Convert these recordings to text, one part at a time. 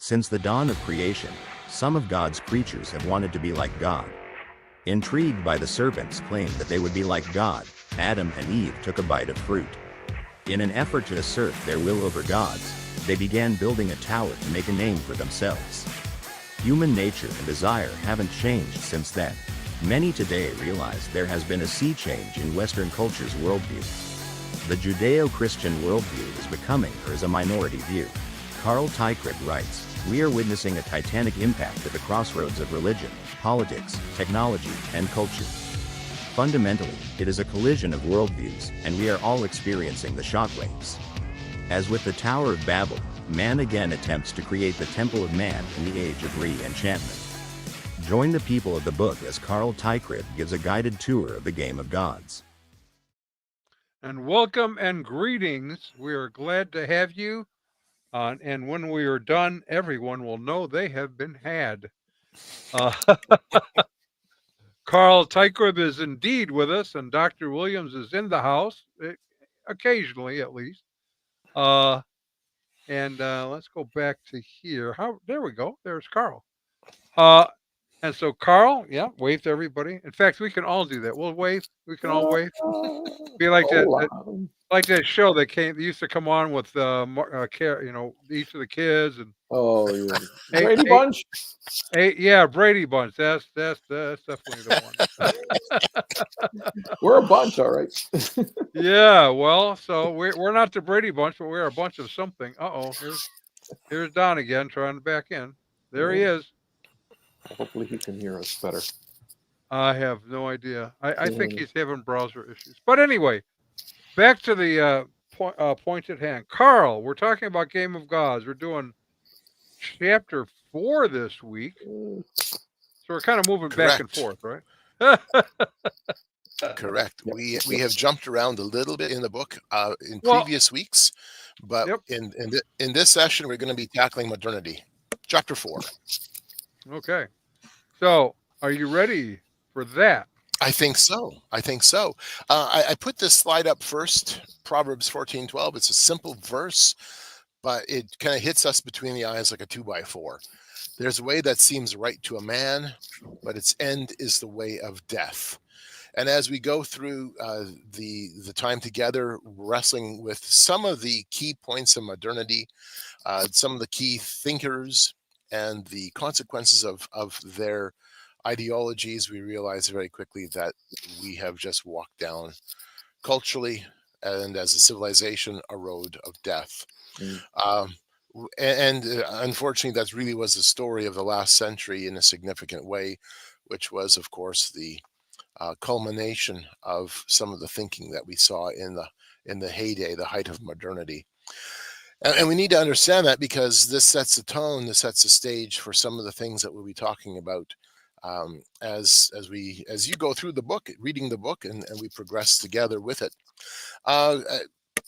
Since the dawn of creation, some of God's creatures have wanted to be like God. Intrigued by the serpent's claim that they would be like God, Adam and Eve took a bite of fruit. In an effort to assert their will over God's, they began building a tower to make a name for themselves. Human nature and desire haven't changed since then. Many today realize there has been a sea change in Western culture's worldview. The Judeo-Christian worldview is becoming or is a minority view. Carl Teichert writes, "We are witnessing a titanic impact at the crossroads of religion, politics, technology, and culture. Fundamentally, it is a collision of worldviews, and we are all experiencing the shockwaves. As with the Tower of Babel, man again attempts to create the temple of man in the Age of Re-Enchantment." Join the people of the book as Carl Teichert gives a guided tour of the game of gods. And welcome and greetings. We are glad to have you. And when we are done, everyone will know they have been had. Uh, Carl Teichert is indeed with us, and Dr. Williams is in the house, occasionally at least. Uh, and let's go back to here. There we go. There's Carl. Uh, and so Carl, yeah, wave to everybody. In fact, we can all do that. We'll wave. We can all wave. Be like that. Like that show that used to come on with each of the kids and Oh, yeah. Brady Bunch. Yeah, Brady Bunch. That's definitely the one. We're a bunch, all right. Yeah, well, so we're not the Brady Bunch, but we're a bunch of something. Here's Don again trying to back in. There he is. Hopefully he can hear us better. I have no idea. I think he's having browser issues. But anyway, back to the point at hand. Carl, we're talking about Game of Gods. We're doing chapter 4 this week. So we're kind of moving back and forth, right? Correct. We have jumped around a little bit in the book in previous weeks, but in this session, we're going to be tackling modernity, chapter 4. Okay. So are you ready for that? I think so. I put this slide up first, Proverbs 14:12. It's a simple verse, but it kind of hits us between the eyes like a 2x4. There's a way that seems right to a man, but its end is the way of death. And as we go through the time together, wrestling with some of the key points of modernity, some of the key thinkers, and the consequences of their ideologies, we realize very quickly that we have just walked down culturally and as a civilization a road of death. And unfortunately, that really was the story of the last century in a significant way, which was, of course, the culmination of some of the thinking that we saw in the heyday, the height of modernity. And we need to understand that because this sets the tone, this sets the stage for some of the things that we'll be talking about as you go through the book, reading the book, and we progress together with it.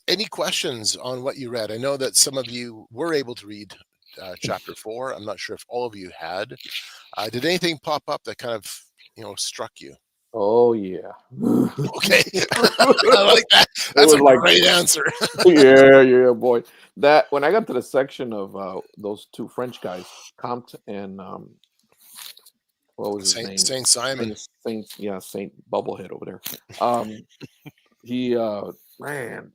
Any questions on what you read? I know that some of you were able to read chapter 4. I'm not sure if all of you had. Did anything pop up that kind of struck you? Oh, yeah. Okay. I like that. That's a great answer. yeah, boy. That when I got to the section of those two French guys, Comte and what was his name? Saint Simon. Saint Bubblehead over there. He man,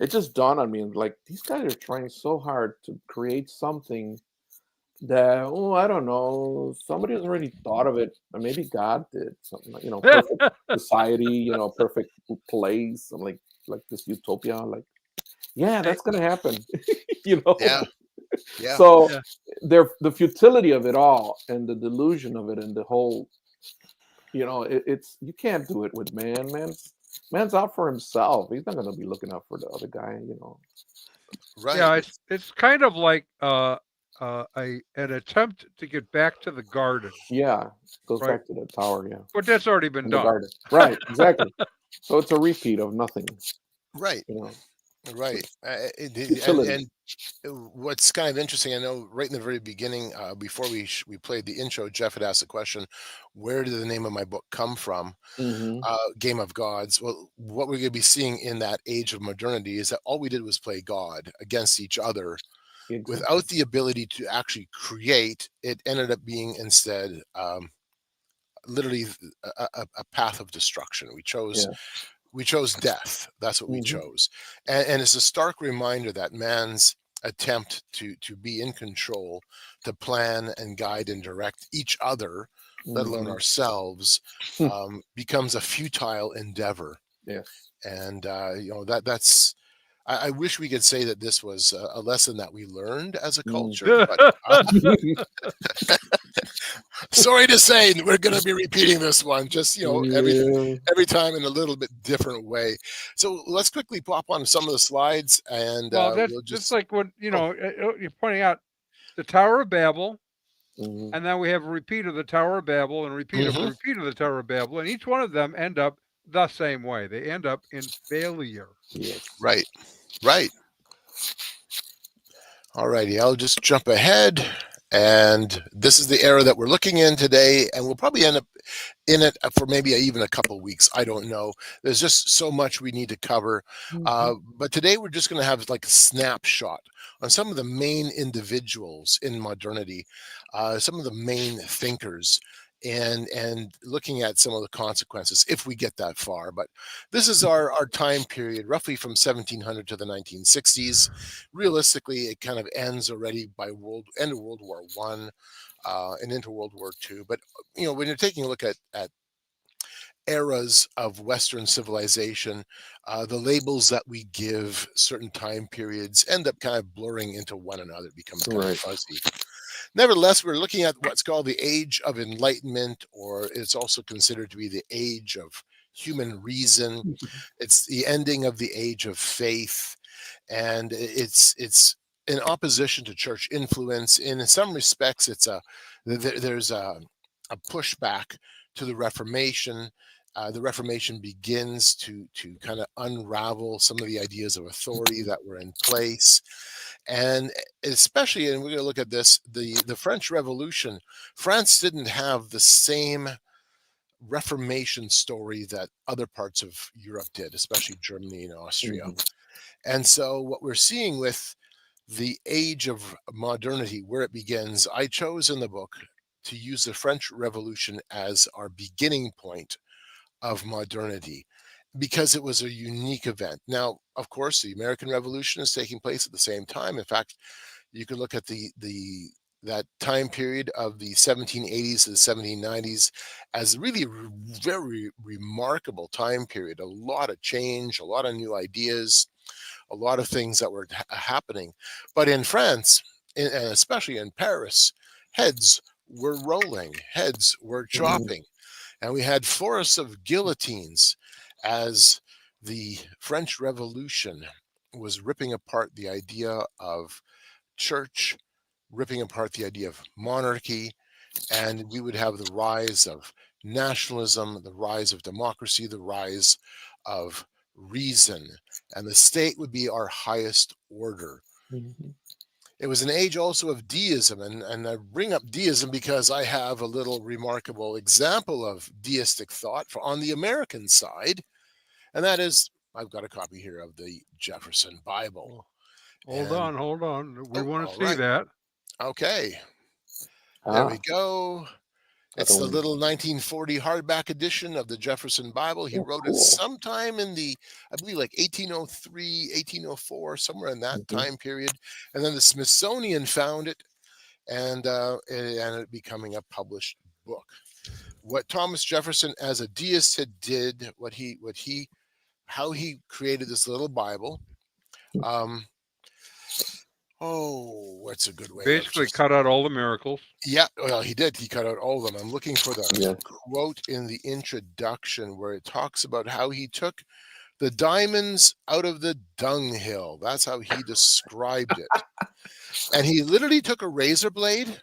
it just dawned on me, like, these guys are trying so hard to create something that, I don't know, somebody has already thought of it, or maybe God did something, perfect society, perfect place, like this utopia, like, yeah, that's gonna happen, Yeah. So the futility of it all, and the delusion of it, and the whole, it's you can't do it with man's out for himself. He's not gonna be looking out for the other guy, Right. Yeah, it's kind of like an attempt to get back to the garden. Yeah, goes back to the tower. Yeah, but that's already been done. Garden. Right, exactly. So it's a repeat of nothing. Right. Right. And what's kind of interesting, I know right in the very beginning, before we played the intro, Jeff had asked the question, where did the name of my book come from? Game of Gods. Well, what we're going to be seeing in that age of modernity is that all we did was play God against each other Exactly. without the ability to actually create. It ended up being instead literally a path of destruction. Yeah. We chose death. That's what we Mhm. chose. And it's a stark reminder that man's attempt to be in control, to plan and guide and direct each other, let alone Mhm. ourselves, becomes a futile endeavor. Yes. And that's I wish we could say that this was a lesson that we learned as a culture, but sorry to say, we're going to be repeating this one, just Yeah. every time in a little bit different way. So let's quickly pop on some of the slides, and Well, that's we'll just just. like when Oh, you're pointing out the Tower of Babel, Mhm. and then we have a repeat of the Tower of Babel and a repeat of the mhm, repeat of the Tower of Babel, and each one of them end up the same way. They end up in failure. Yes. right, right. All righty, I'll just jump ahead. And this is the era that we're looking in today, and we'll probably end up in it for maybe even a couple weeks. I don't know. There's just so much we need to cover. Mhm. But today we're just going to have like a snapshot on some of the main individuals in modernity, some of the main thinkers, and looking at some of the consequences if we get that far. But this is our time period, roughly from 1700 to the 1960s. Realistically, it kind of ends already by end of World War One. And into World War II. But when you're taking a look at eras of Western civilization, the labels that we give certain time periods end up kind of blurring into one another, it becomes kind of Right. fuzzy. Nevertheless, we're looking at what's called the Age of Enlightenment, or it's also considered to be the age of human reason. It's the ending of the age of faith, and it's in opposition to church influence. In some respects, there's a pushback to the Reformation. The Reformation begins to kind of unravel some of the ideas of authority that were in place, and especially, and we're going to look at this, the French Revolution. France didn't have the same Reformation story that other parts of Europe did, especially Germany and Austria. Mhm. And so, what we're seeing with the age of modernity, where it begins, I chose in the book to use the French Revolution as our beginning point of modernity because it was a unique event. Now, of course, the American Revolution is taking place at the same time. In fact, you could look at the that time period of the 1780s to the 1790s as really very remarkable time period. A lot of change, a lot of new ideas, a lot of things that were happening. But in France, and especially in Paris, heads were rolling, heads were Mhm. chopping, and we had forests of guillotines as the French Revolution was ripping apart the idea of church, ripping apart the idea of monarchy, and we would have the rise of nationalism, the rise of democracy, the rise of reason, and the state would be our highest order. Mhm. It was an age also of deism, and I bring up deism because I have a little remarkable example of deistic thought on the American side, and that is I've got a copy here of the Jefferson Bible. Well, And hold on. We oh, want to all see right, that. okay, there we Ah, go. I It's the don't. little 1940 hardback edition of the Jefferson Bible. He Oh, wrote it cool. sometime in I believe, like 1803, 1804, somewhere in that Mhm. time period. And then the Smithsonian found it, and it ended up becoming a published book. What Thomas Jefferson, as a deist, had did, how he created this little Bible. Um, what's a good way of Basically, just cut out all the miracles. Yeah, well, he did. He cut out all of them. I'm looking for the Yeah. quote in the introduction where it talks about how he took the diamonds out of the dunghill. That's how he described it. And he literally took a razor blade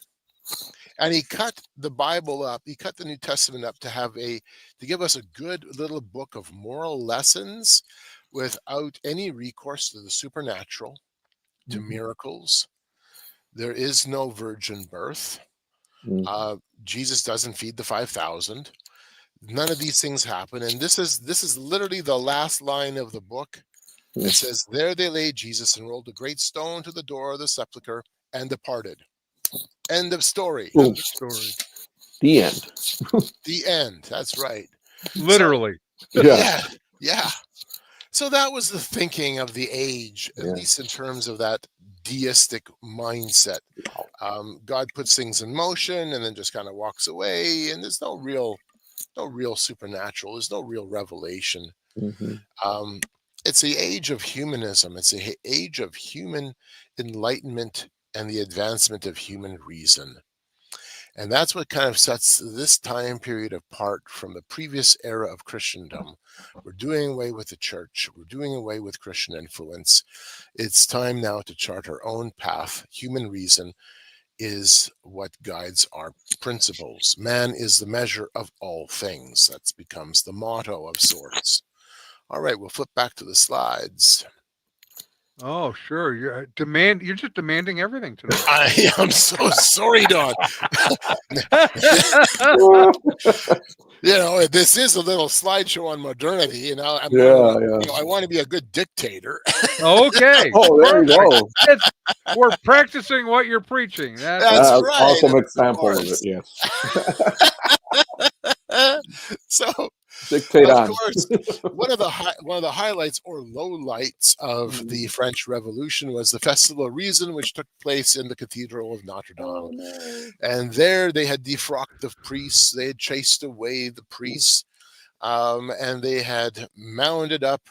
and he cut the Bible up. He cut the New Testament up to give us a good little book of moral lessons without any recourse to the supernatural, to Mhm. miracles. There is no virgin birth. Mhm. Jesus doesn't feed the 5,000. None of these things happen, and this is literally the last line of the book. Yeah. It says, there they laid Jesus and rolled a great stone to the door of the sepulchre and departed. End of story. Boom. End of story. The end. The end. That's right. So, Literally. Yeah. yeah. So that was the thinking of the age, at Yeah. least in terms of that deistic mindset. God puts things in motion and then just kind of walks away, and there's no real supernatural. There's no real revelation. Mm-hmm. It's the age of humanism. It's the age of human enlightenment and the advancement of human reason. And that's what kind of sets this time period apart from the previous era of Christendom. We're doing away with the church. We're doing away with Christian influence. It's time now to chart our own path. Human reason is what guides our principles. Man is the measure of all things. That becomes the motto of sorts. All right, we'll flip back to the slides. Oh, sure. You're just demanding everything tonight. I am so sorry, Don. This is a little slideshow on modernity, and I want to be a good dictator. Okay. Oh, there you go. We're practicing what you're preaching. That's right. Awesome example of it. Yes. So, Dictate of on. course, one of the highlights or lowlights of the French Revolution was the Festival of Reason, which took place in the Cathedral of Notre Dame. Oh, no. And there they had defrocked the priests, they had chased away the priests, and they had mounded up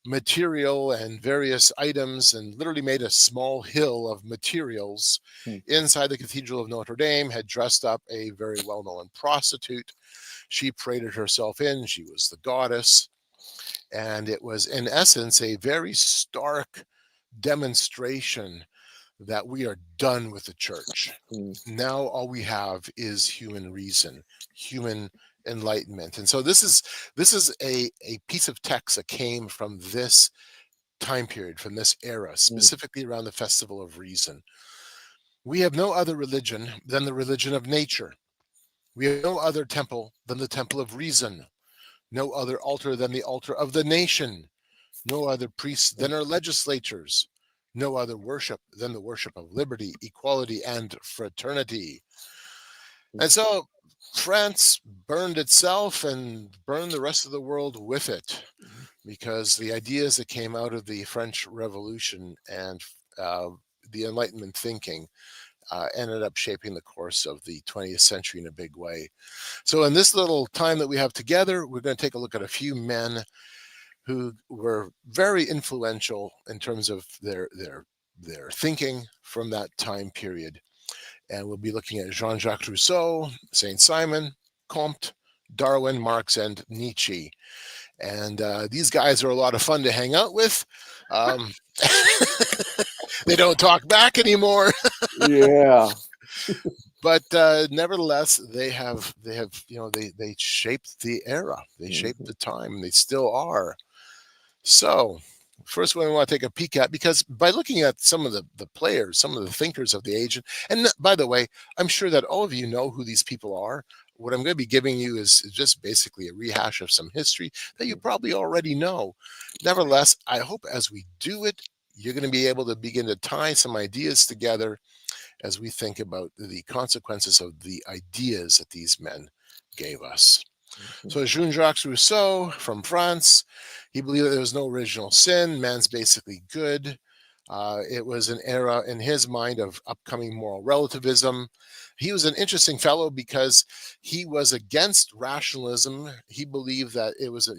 material and various items and literally made a small hill of materials inside the Cathedral of Notre Dame, had dressed up a very well-known prostitute. She paraded herself in. She was the goddess. And it was, in essence, a very stark demonstration that we are done with the church. Now all we have is human reason, human enlightenment. And so this is a piece of text that came from this time period, from this era, specifically around the Festival of Reason. We have no other religion than the religion of nature. We have no other temple than the temple of reason, no other altar than the altar of the nation, no other priests than our legislatures, no other worship than the worship of liberty, equality, and fraternity. And so France burned itself and burned the rest of the world with it, because the ideas that came out of the French Revolution and the Enlightenment thinking ended up shaping the course of the 20th century in a big way. So in this little time that we have together, we're going to take a look at a few men who were very influential in terms of their thinking from that time period. And we'll be looking at Jean-Jacques Rousseau, Saint-Simon, Comte, Darwin, Marx, and Nietzsche. And these guys are a lot of fun to hang out with. They don't talk back anymore. Yeah. But nevertheless, they shaped the era. They shaped the time. They still are. So first one we want to take a peek at, because by looking at some of the players, some of the thinkers of the age, and by the way, I'm sure that all of you know who these people are. What I'm going to be giving you is just basically a rehash of some history that you probably already know. Nevertheless, I hope as we do it, you're going to be able to begin to tie some ideas together as we think about the consequences of the ideas that these men gave us. So Jean-Jacques Rousseau from France, he believed that there was no original sin. Man's basically good. It was an era in his mind of upcoming moral relativism. He was an interesting fellow because he was against rationalism. He believed that it was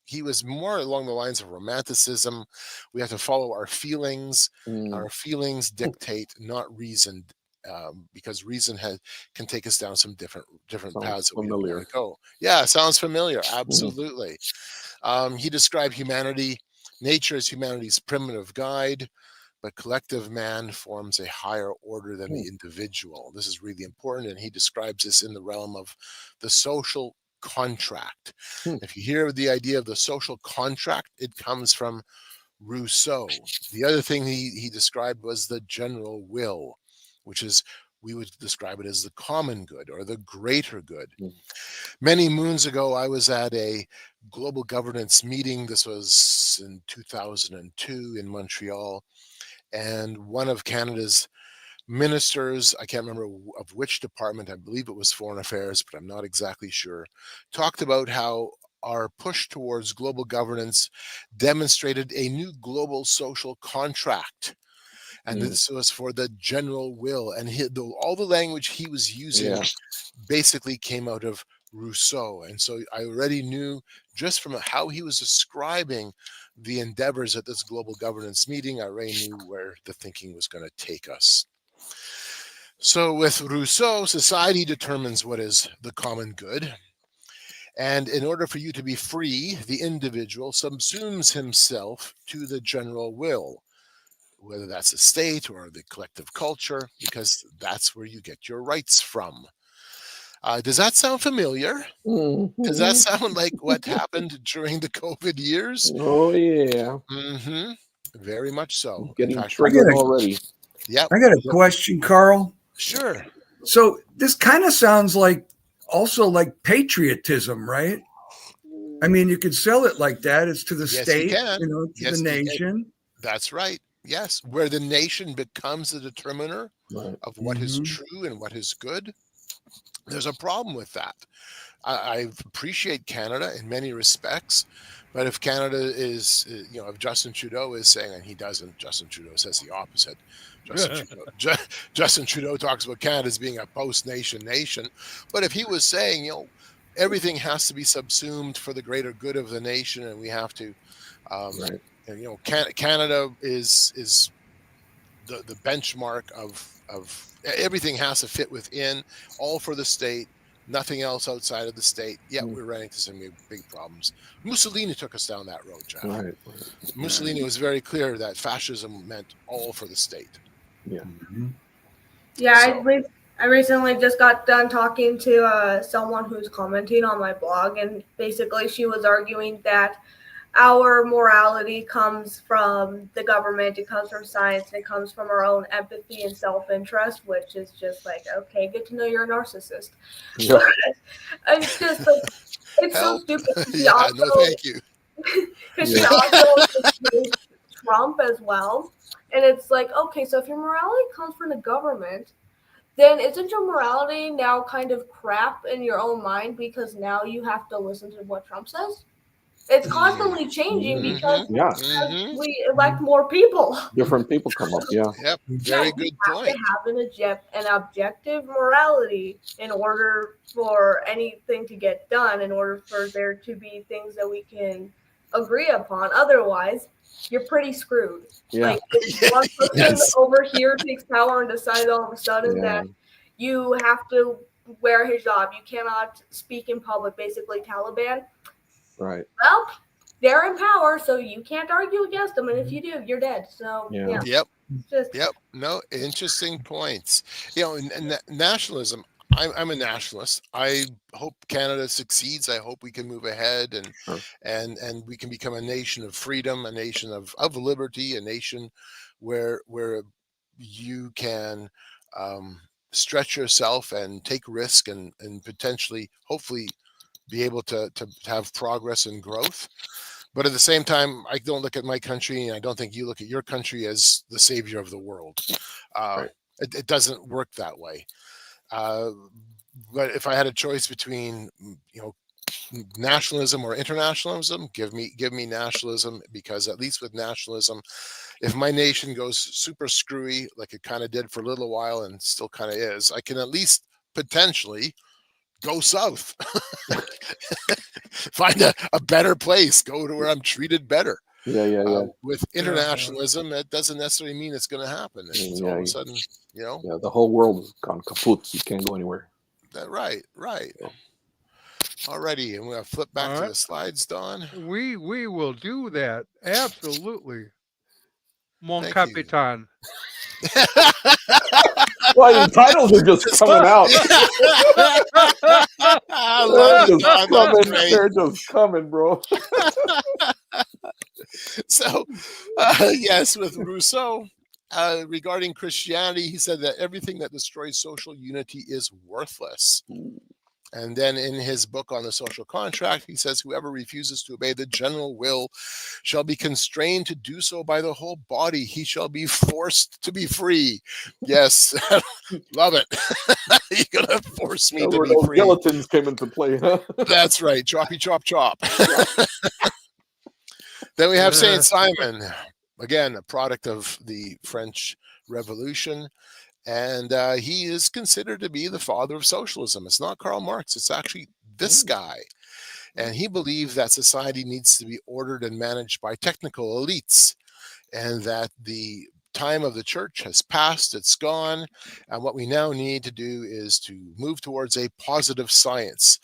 he was more along the lines of romanticism. We have to follow our feelings. Our feelings dictate, not reason, because reason can take us down some different paths that we don't want to go. Yeah, sounds familiar. Absolutely. He described humanity, nature as humanity's primitive guide, but collective man forms a higher order than the individual. This is really important, and he describes this in the realm of the social contract. If you hear the idea of the social contract, it comes from Rousseau. The other thing he described was the general will, which is we would describe it as the common good or the greater good. Mm. Many moons ago, I was at a global governance meeting. This was in 2002 in Montreal. And one of Canada's ministers, I can't remember of which department, I believe it was Foreign Affairs, but I'm not exactly sure, talked about how our push towards global governance demonstrated a new global social contract. And this was for the general will. And all the language he was using basically came out of Rousseau. And so I already knew just from how he was describing the endeavors at this global governance meeting, I already knew where the thinking was going to take us. So with Rousseau, society determines what is the common good. And in order for you to be free, the individual subsumes himself to the general will, whether that's the state or the collective culture, because that's where you get your rights from. Does that sound familiar? Mm-hmm. Does that sound like what happened during the COVID years? Oh, yeah. Mm-hmm. Very much so. I'm getting In fact, triggered already. Yep. I got a question, Carl. Sure. So this kind of sounds like also like patriotism, right? I mean, you could sell it like that. It's to the Yes, you state, can. to Yes, the you can. nation. That's right. Yes. Where the nation becomes the determiner of what is true and what is good. There's a problem with that. I appreciate Canada in many respects, but if Canada is, if Justin Trudeau is saying, and he doesn't, Justin Trudeau says the opposite. Justin Trudeau talks about Canada as being a post-nation nation, but if he was saying, everything has to be subsumed for the greater good of the nation, and we have to, Canada is the benchmark of everything has to fit within, all for the state, nothing else outside of the state. Yeah, we're running into some big problems. Mussolini took us down that road, Jeff. Right. Mussolini was very clear that fascism meant all for the state. Yeah. Yeah, I recently just got done talking to someone who's commenting on my blog, and basically she was arguing that our morality comes from the government, it comes from science, and it comes from our own empathy and self-interest, which is just like, okay, good to know you're a narcissist. Yeah. It's just like, it's so stupid. No, thank you. Because she also Trump as well. And it's like, okay, so if your morality comes from the government, then isn't your morality now kind of crap in your own mind because now you have to listen to what Trump says? It's constantly changing because we elect more people. Different people come up, yeah. Yep, very good point. You have to have an objective morality in order for anything to get done, in order for there to be things that we can agree upon. Otherwise, you're pretty screwed. Yeah. Like, if one person over here takes power and decides all of a sudden that you have to wear a hijab, you cannot speak in public, basically Taliban. Right. Well, they're in power, so you can't argue against them, and if you do, you're dead. So Yep. No, interesting points. Nationalism. I'm a nationalist. I hope Canada succeeds. I hope we can move ahead and we can become a nation of freedom, a nation of liberty, a nation where you can stretch yourself and take risk and potentially, hopefully, be able to have progress and growth. But at the same time, I don't look at my country, and I don't think you look at your country as the savior of the world. It doesn't work that way. But if I had a choice between, nationalism or internationalism, give me nationalism, because at least with nationalism, if my nation goes super screwy, like it kind of did for a little while and still kind of is, I can at least potentially go south, find a better place, go to where I'm treated better. With internationalism, that doesn't necessarily mean it's going to happen. It's all of a sudden, the whole world has gone kaput. You can't go anywhere. Right. Alrighty, and we're going to flip back to the slides, Don. We will do that. Absolutely. Mon Capitan. Well, the titles are just coming out. I love it. They're just coming, bro. So, yes, with Rousseau, regarding Christianity, he said that everything that destroys social unity is worthless. And then in his book on the social contract, he says, whoever refuses to obey the general will shall be constrained to do so by the whole body. He shall be forced to be free. Yes, love it. You're going to force me That's to where be those free. skeletons came into play, huh? That's right. Choppy, chop, chop. Then we have Saint Simon, again, a product of the French Revolution. And he is considered to be the father of socialism. It's not Karl Marx. It's actually this guy. And he believed that society needs to be ordered and managed by technical elites, and that the time of the church has passed, it's gone. And what we now need to do is to move towards a positive science.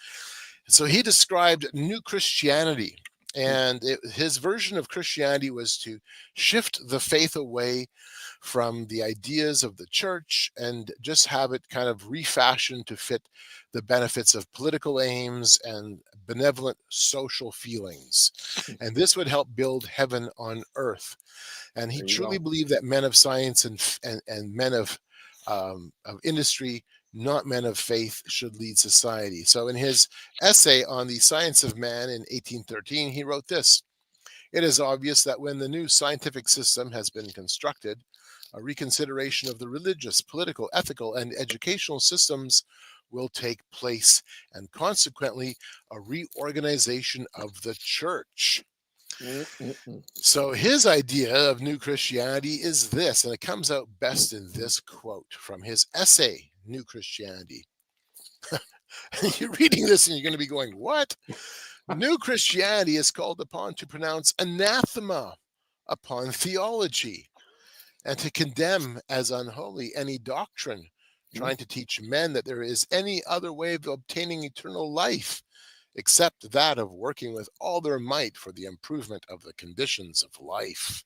So he described New Christianity. And his version of Christianity was to shift the faith away from the ideas of the church and just have it kind of refashioned to fit the benefits of political aims and benevolent social feelings. And this would help build heaven on earth. And he truly believed that men of science and men of industry, not men of faith, should lead society. So in his essay on the science of man in 1813, he wrote this: "It is obvious that when the new scientific system has been constructed, a reconsideration of the religious, political, ethical, and educational systems will take place, and consequently a reorganization of the church." So his idea of New Christianity is this, and it comes out best in this quote from his essay, New Christianity. You're reading this and you're going to be going, what? New Christianity is called upon to pronounce anathema upon theology and to condemn as unholy any doctrine trying to teach men that there is any other way of obtaining eternal life except that of working with all their might for the improvement of the conditions of life.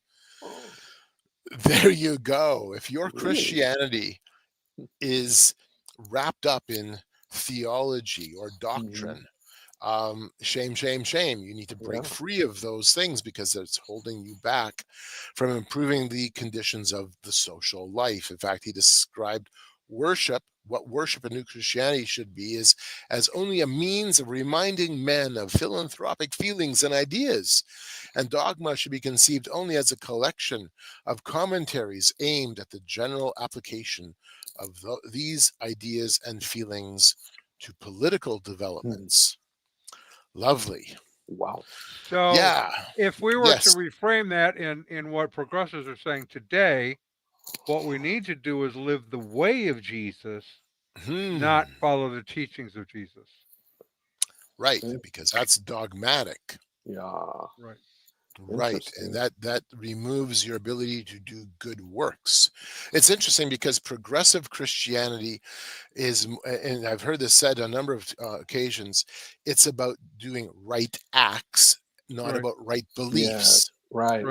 There you go. If your Christianity is wrapped up in theology or doctrine, shame, shame, shame. You need to break free of those things because it's holding you back from improving the conditions of the social life. In fact, he described worship, what worship in New Christianity should be, is as only a means of reminding men of philanthropic feelings and ideas. And dogma should be conceived only as a collection of commentaries aimed at the general application of these ideas and feelings to political developments. Lovely. Wow. So Yeah. if we were Yes. to reframe that in what progressives are saying today, what we need to do is live the way of Jesus, not follow the teachings of Jesus. Right, because that's dogmatic. Yeah. Right. Right, and that removes your ability to do good works. It's interesting because progressive Christianity is, and I've heard this said on a number of occasions, it's about doing right acts, not about right beliefs. Right.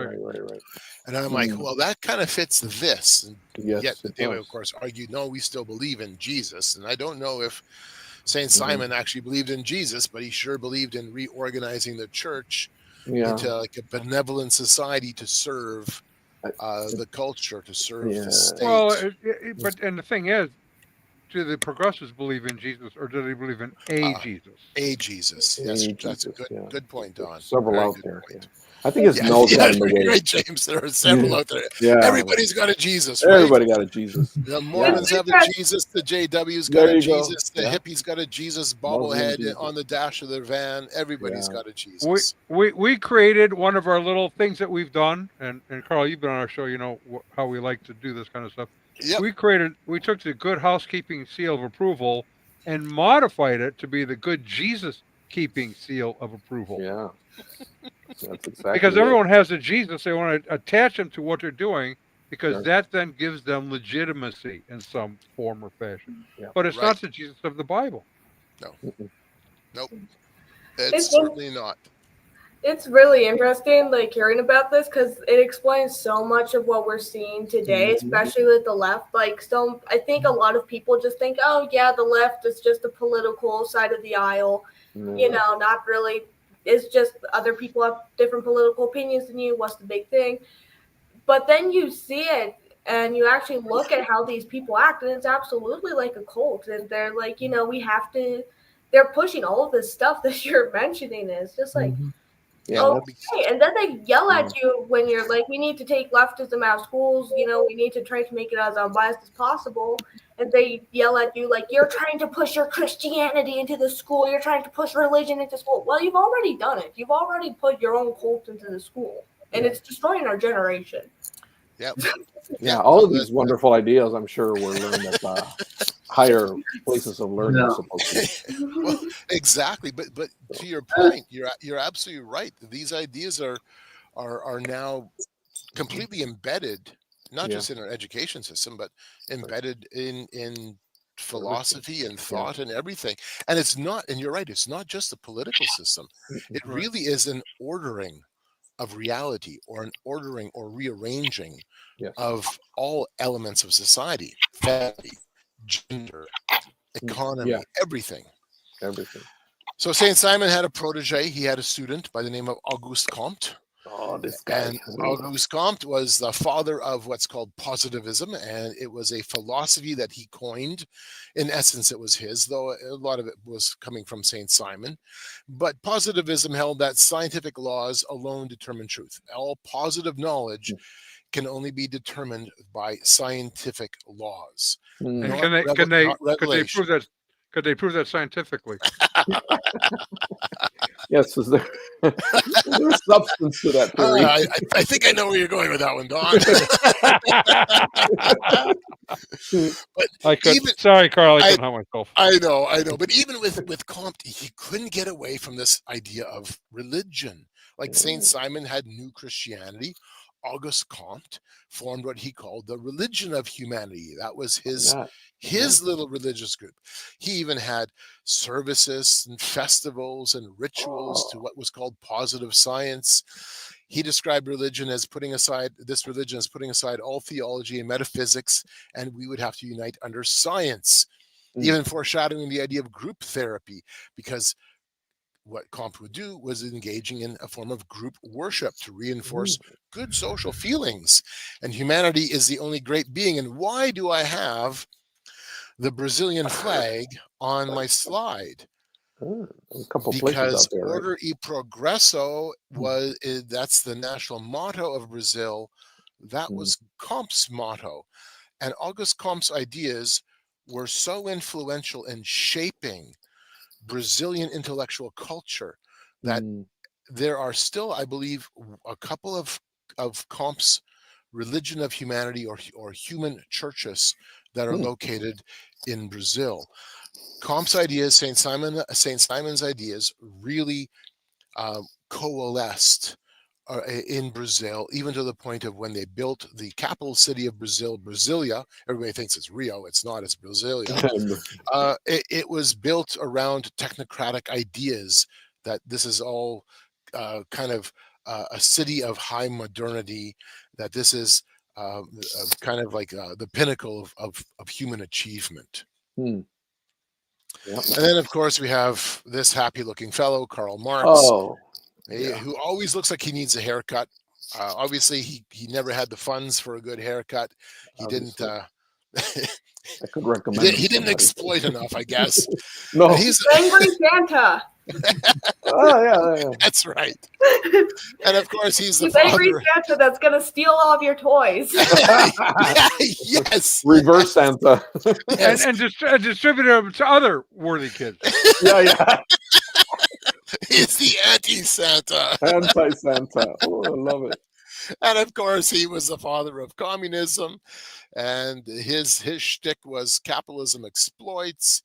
And I'm like, well, that kind of fits this. And Yes, yet they would, does. of course, argue, no, we still believe in Jesus. And I don't know if Saint Simon actually believed in Jesus, but he sure believed in reorganizing the church into like a benevolent society to serve the culture, to serve the state. Well, and the thing is, do the progressives believe in Jesus, or do they believe in a Jesus? A Jesus. Yes, that's a good point, Don. Several Very out good there. point. I think his nose got in the way. Right, James. There are several out there. Yeah. Everybody's got a Jesus, right? Everybody got a Jesus. The Mormons have a Jesus. The JW's got There a you go. Jesus. The hippies got a Jesus bobblehead on the dash of their van. Everybody's got a Jesus. We created one of our little things that we've done, and Carl, you've been on our show. You know how we like to do this kind of stuff. Yep. We took the Good Housekeeping seal of approval and modified it to be the Good Jesus Keeping seal of approval. Yeah. That's exactly because everyone has a Jesus. They want to attach them to what they're doing because that then gives them legitimacy in some form or fashion. But it's not the Jesus of the Bible. No. Nope. It's certainly not. It's really interesting, like, hearing about this because it explains so much of what we're seeing today, especially with the left. Like, so I think a lot of people just think, oh, yeah, the left is just the political side of the aisle. You know, not really. It's just other people have different political opinions than you. What's the big thing? But then you see it And you actually look at how these people act, and it's absolutely like a cult. And they're like, they're pushing all of this stuff that you're mentioning. It's just like, Yeah, okay. And then they yell at you when you're like, we need to take leftism out of schools. We need to try to make it as unbiased as possible. And they yell at you like, you're trying to push your Christianity into the school. You're trying to push religion into school. Well, you've already done it. You've already put your own cult into the school. And it's destroying our generation. Yep. Yeah, all of these wonderful ideas, I'm sure, were learned at higher places of learning. No. Well, exactly, but to your point, you're absolutely right. These ideas are now completely embedded, not just in our education system, but embedded in philosophy and thought and everything. And it's not, and you're right, it's not just the political system. It really is an ordering of reality, or an ordering or rearranging of all elements of society, family, gender, economy, everything. So Saint Simon had a protege. He had a student by the name of Auguste Comte. Oh, this guy. And Auguste Comte was the father of what's called positivism, and it was a philosophy that he coined. In essence, it was his, though a lot of it was coming from Saint Simon. But positivism held that scientific laws alone determine truth. All positive knowledge can only be determined by scientific laws. And could they prove that scientifically? Yes, is there substance to that theory? I think I know where you're going with that one, Don. But sorry, Carl, I couldn't help myself. I know. But even with Comte, he couldn't get away from this idea of religion. Like Saint Simon had New Christianity. Auguste Comte formed what he called the religion of humanity. That was his little religious group. He even had services and festivals and rituals to what was called positive science. He described religion as putting aside all theology and metaphysics, and we would have to unite under science, even foreshadowing the idea of group therapy, because what Comte would do was engaging in a form of group worship to reinforce good social feelings. And humanity is the only great being. And why do I have the Brazilian flag on my slide? A couple because places out there, Order e Progresso that's the national motto of Brazil. That was Comte's motto. And Auguste Comte's ideas were so influential in shaping Brazilian intellectual culture that there are still, I believe, a couple of Comte's religion of humanity or human churches that are located in Brazil. Comte's ideas, Saint Simon's ideas, really coalesced in Brazil, even to the point of when they built the capital city of Brazil, Brasilia. Everybody thinks it's Rio. It's not. It's Brasilia. It was built around technocratic ideas that this is all kind of a city of high modernity, that this is kind of like the pinnacle of human achievement. And then, of course, we have this happy-looking fellow, Karl Marx, who always looks like he needs a haircut. Obviously, he never had the funds for a good haircut. He didn't. I could recommend. He didn't exploit enough, I guess. No, he's Angry Santa. Yeah. That's right. And of course, he's Angry Santa that's gonna steal all of your toys. Yes. Reverse Santa. Yes. And distribute them to other worthy kids. Yeah. He's the anti-Santa. Anti-Santa. Oh, I love it. And of course, he was the father of communism, and his shtick was capitalism exploits,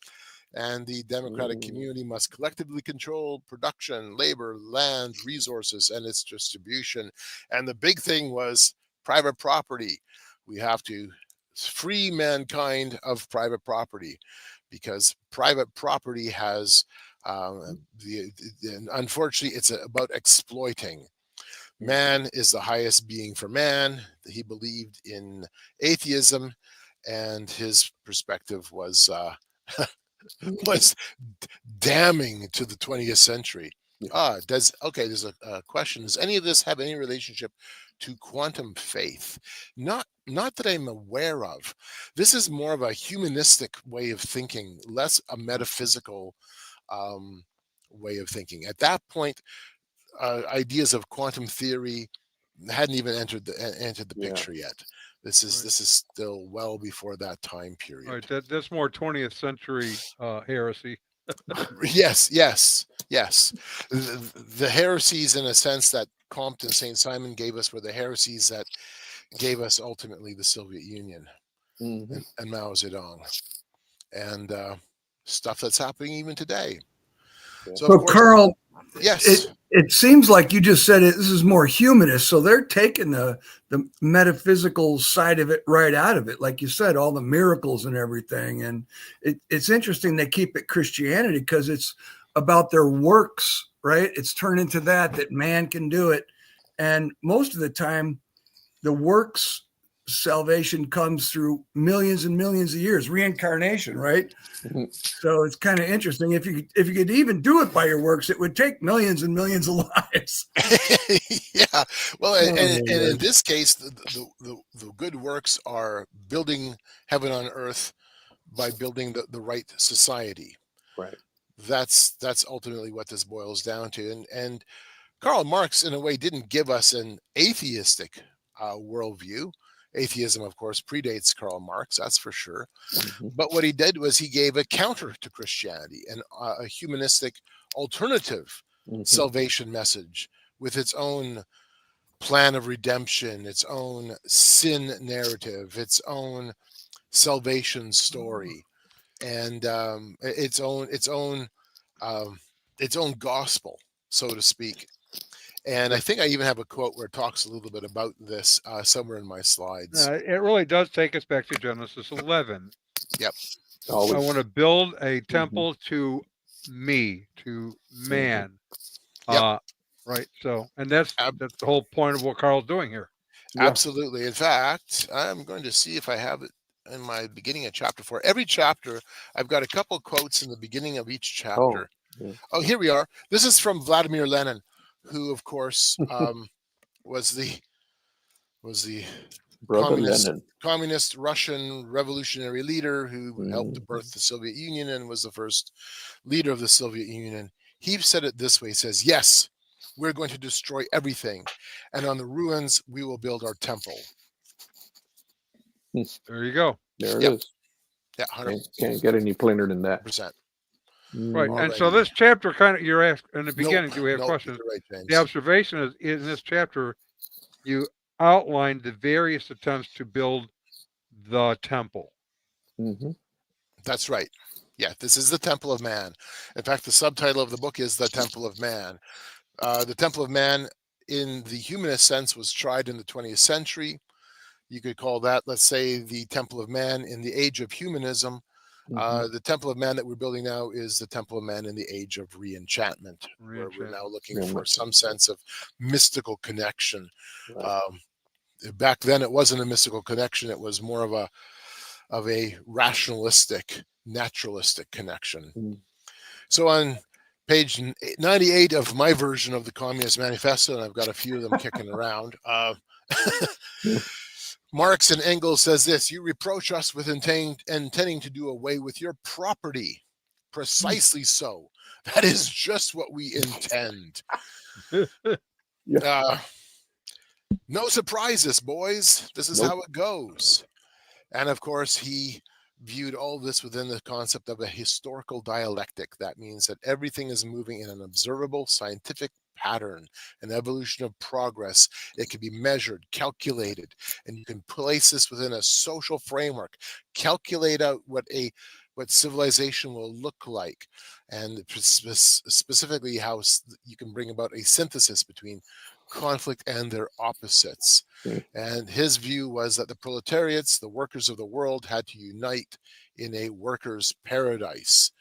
and the democratic community must collectively control production, labor, land, resources, and its distribution. And the big thing was private property. We have to free mankind of private property, because private property has unfortunately, it's about exploiting. Man is the highest being for man. He believed in atheism, and his perspective was damning to the 20th century. There's a question. Does any of this have any relationship to quantum faith. Not that I'm aware of. This is more of a humanistic way of thinking, less a metaphysical way of thinking. At that point, ideas of quantum theory hadn't even entered the Yeah. picture yet. This is still well before that time period. Right. That's more 20th century heresy. Yes. The heresies, in a sense, that Comte and Saint Simon gave us were the heresies that gave us ultimately the Soviet Union Mhm. and Mao Zedong, and stuff that's happening even today. So, So, of course, Carl, yes, it seems like you just said this is more humanist. So they're taking the metaphysical side of it right out of it. Like you said, all the miracles and everything. And it's interesting they keep it Christianity because it's about their works, right? It's turned into that man can do it. And most of the time, the works salvation comes through millions and millions of years, reincarnation, right? Mhm. So it's kind of interesting. If you could even do it by your works, it would take millions and millions of lives. yeah. Well, and Oh, in this case, the good works are building heaven on earth by building the right society. Right. That's ultimately what this boils down to. And Karl Marx, in a way, didn't give us an atheistic worldview. Atheism, of course, predates Karl Marx, that's for sure. Mhm. But what he did was he gave a counter to Christianity, and a humanistic alternative Mhm. salvation message with its own plan of redemption, its own sin narrative, its own salvation story, and its own gospel, so to speak. And I think I even have a quote where it talks a little bit about this somewhere in my slides. It really does take us back to Genesis 11. Yep. I Always. want to build a temple to me, to man. Yep. Right. So, and that's Ab- the whole point of what Carl's doing here. Yeah. Absolutely. In fact, I'm going to see if I have it in my beginning of chapter 4. Every chapter, I've got a couple quotes in the beginning of each chapter. Yeah. Oh, here we are. This is from Vladimir Lenin, who, of course, was the Brother Lenin. communist Russian revolutionary leader who helped to Mhm. birth the Soviet Union and was the first leader of the Soviet Union. He said it this way. He says, yes, we're going to destroy everything, and on the ruins we will build our temple. There you go. There it Yep. is. Yeah, Can't get any plainer than that. 100%. Right. Mhm. And so Alrighty. this chapter kind of, you're asked in the beginning, Nope, do we have nope, questions? you're right, James. The observation is in this chapter, you outlined the various attempts to build the temple. Mhm. That's right. Yeah, this is the Temple of Man. In fact, the subtitle of the book is The Temple of Man. The Temple of Man, in the humanist sense, was tried in the 20th century. You could call that, let's say, the Temple of Man in the Age of Humanism. Mhm. The Temple of Man that we're building now is the Temple of Man in the Age of Re-Enchantment, where we're now looking for some sense of mystical connection. Right. Back then, it wasn't a mystical connection; it was more of a rationalistic, naturalistic connection. Mm. So on page 98 of my version of the Communist Manifesto, and I've got a few of them kicking around. Marx and Engels says this: you reproach us with intending to do away with your property. Precisely so. That is just what we intend. Yeah. No surprises, boys. This is Nope. how it goes. And of course, he viewed all this within the concept of a historical dialectic. That means that everything is moving in an observable scientific pattern, an evolution of progress. It can be measured, calculated, and you can place this within a social framework, calculate out what civilization will look like, and specifically how you can bring about a synthesis between conflict and their opposites. And his view was that the proletariats, the workers of the world, had to unite in a workers' paradise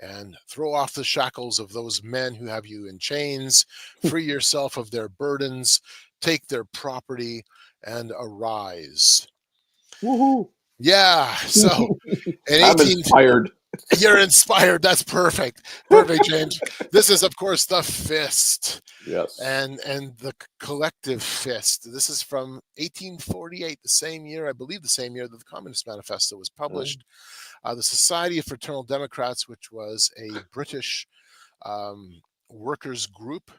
and throw off the shackles of those men who have you in chains, free yourself of their burdens, take their property, and arise. Woohoo. Yeah. So in I'm inspired. You're inspired. That's perfect. Perfect, James. This is, of course, the fist Yes. and the collective fist. This is from 1848, the same year, I believe, the same year that the Communist Manifesto was published. The Society of Fraternal Democrats, which was a British workers group,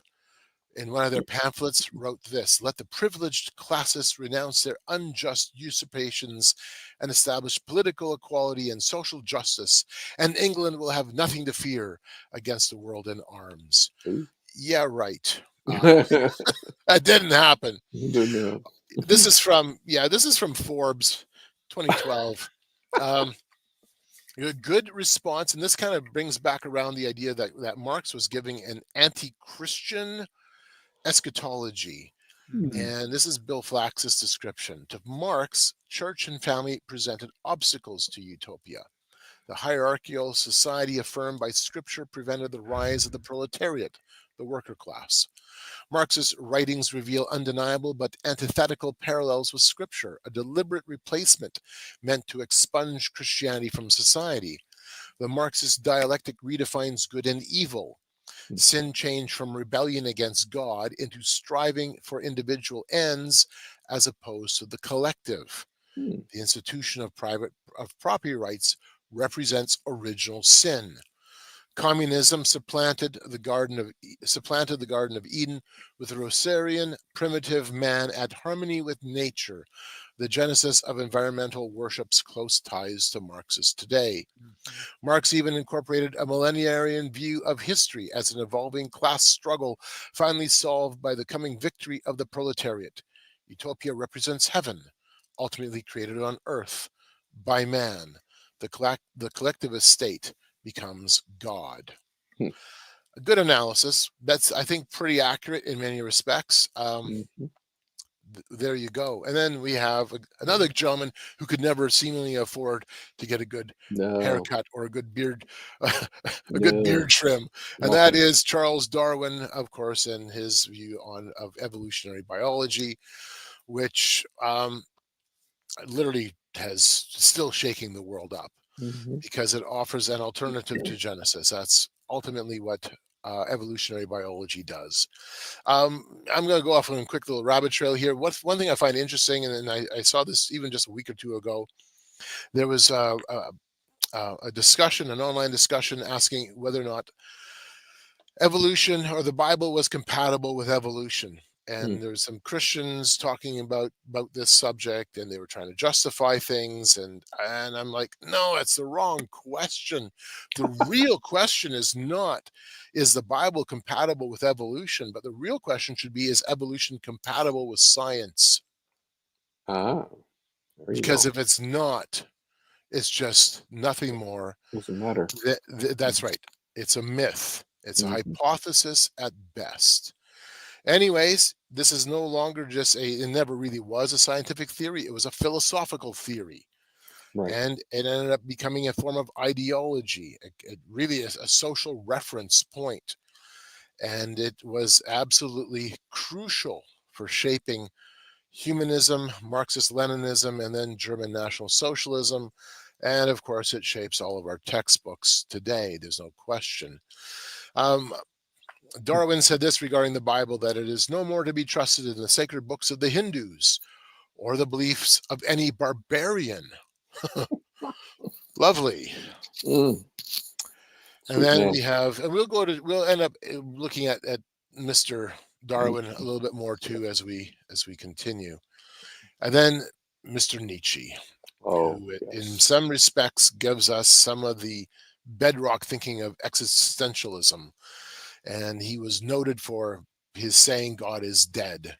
in one of their pamphlets wrote this: "Let the privileged classes renounce their unjust usurpations and establish political equality and social justice, and England will have nothing to fear against the world in arms." Ooh. Yeah, right. That didn't happen. This is from Forbes 2012. A good response, and this kind of brings back around the idea that Marx was giving an anti-Christian eschatology. And this is Bill Flax's description. To Marx, church and family presented obstacles to utopia. The hierarchical society affirmed by scripture prevented the rise of the proletariat, the worker class. Marx's writings reveal undeniable but antithetical parallels with scripture, a deliberate replacement meant to expunge Christianity from society. The Marxist dialectic redefines good and evil. Sin changed from rebellion against God into striving for individual ends as opposed to the collective. The institution of property rights represents original sin. Communism supplanted the Garden of Eden with a Rosarian primitive man at harmony with nature, the genesis of environmental worship's close ties to Marx's today. Marx even incorporated a millenarian view of history as an evolving class struggle finally solved by the coming victory of the proletariat. Utopia represents heaven, ultimately created on earth by man. The collectivist state becomes God. A good analysis. That's, I think, pretty accurate in many respects. There you go. And then we have another gentleman who could never seemingly afford to get a good haircut or a good beard, good beard trim, and that is Charles Darwin, of course, and his view of evolutionary biology, which literally has still shaking the world up because it offers an alternative to Genesis. That's ultimately what evolutionary biology does. I'm going to go off on a quick little rabbit trail here. One thing I find interesting, and I saw this even just a week or two ago, there was a discussion, an online discussion, asking whether or not evolution or the Bible was compatible with evolution. And there's some Christians talking about this subject, and they were trying to justify things, and I'm like, no, it's the wrong question. The real question is not, is the Bible compatible with evolution? But the real question should be, is evolution compatible with science? Because if it's not, it's just nothing more. Doesn't matter. That's right. It's a myth. It's a hypothesis at best. Anyways, this is no longer just it never really was a scientific theory. It was a philosophical theory. Right. And it ended up becoming a form of ideology. It really is a social reference point. And it was absolutely crucial for shaping humanism, Marxist-Leninism, and then German National Socialism. And of course, it shapes all of our textbooks today. There's no question. Darwin said this regarding the Bible, that it is no more to be trusted in the sacred books of the Hindus or the beliefs of any barbarian. Lovely. And then we have, and we'll end up looking at Mr. Darwin a little bit more too as we continue. And then Mr. Nietzsche, who in some respects gives us some of the bedrock thinking of existentialism. And he was noted for his saying God is dead.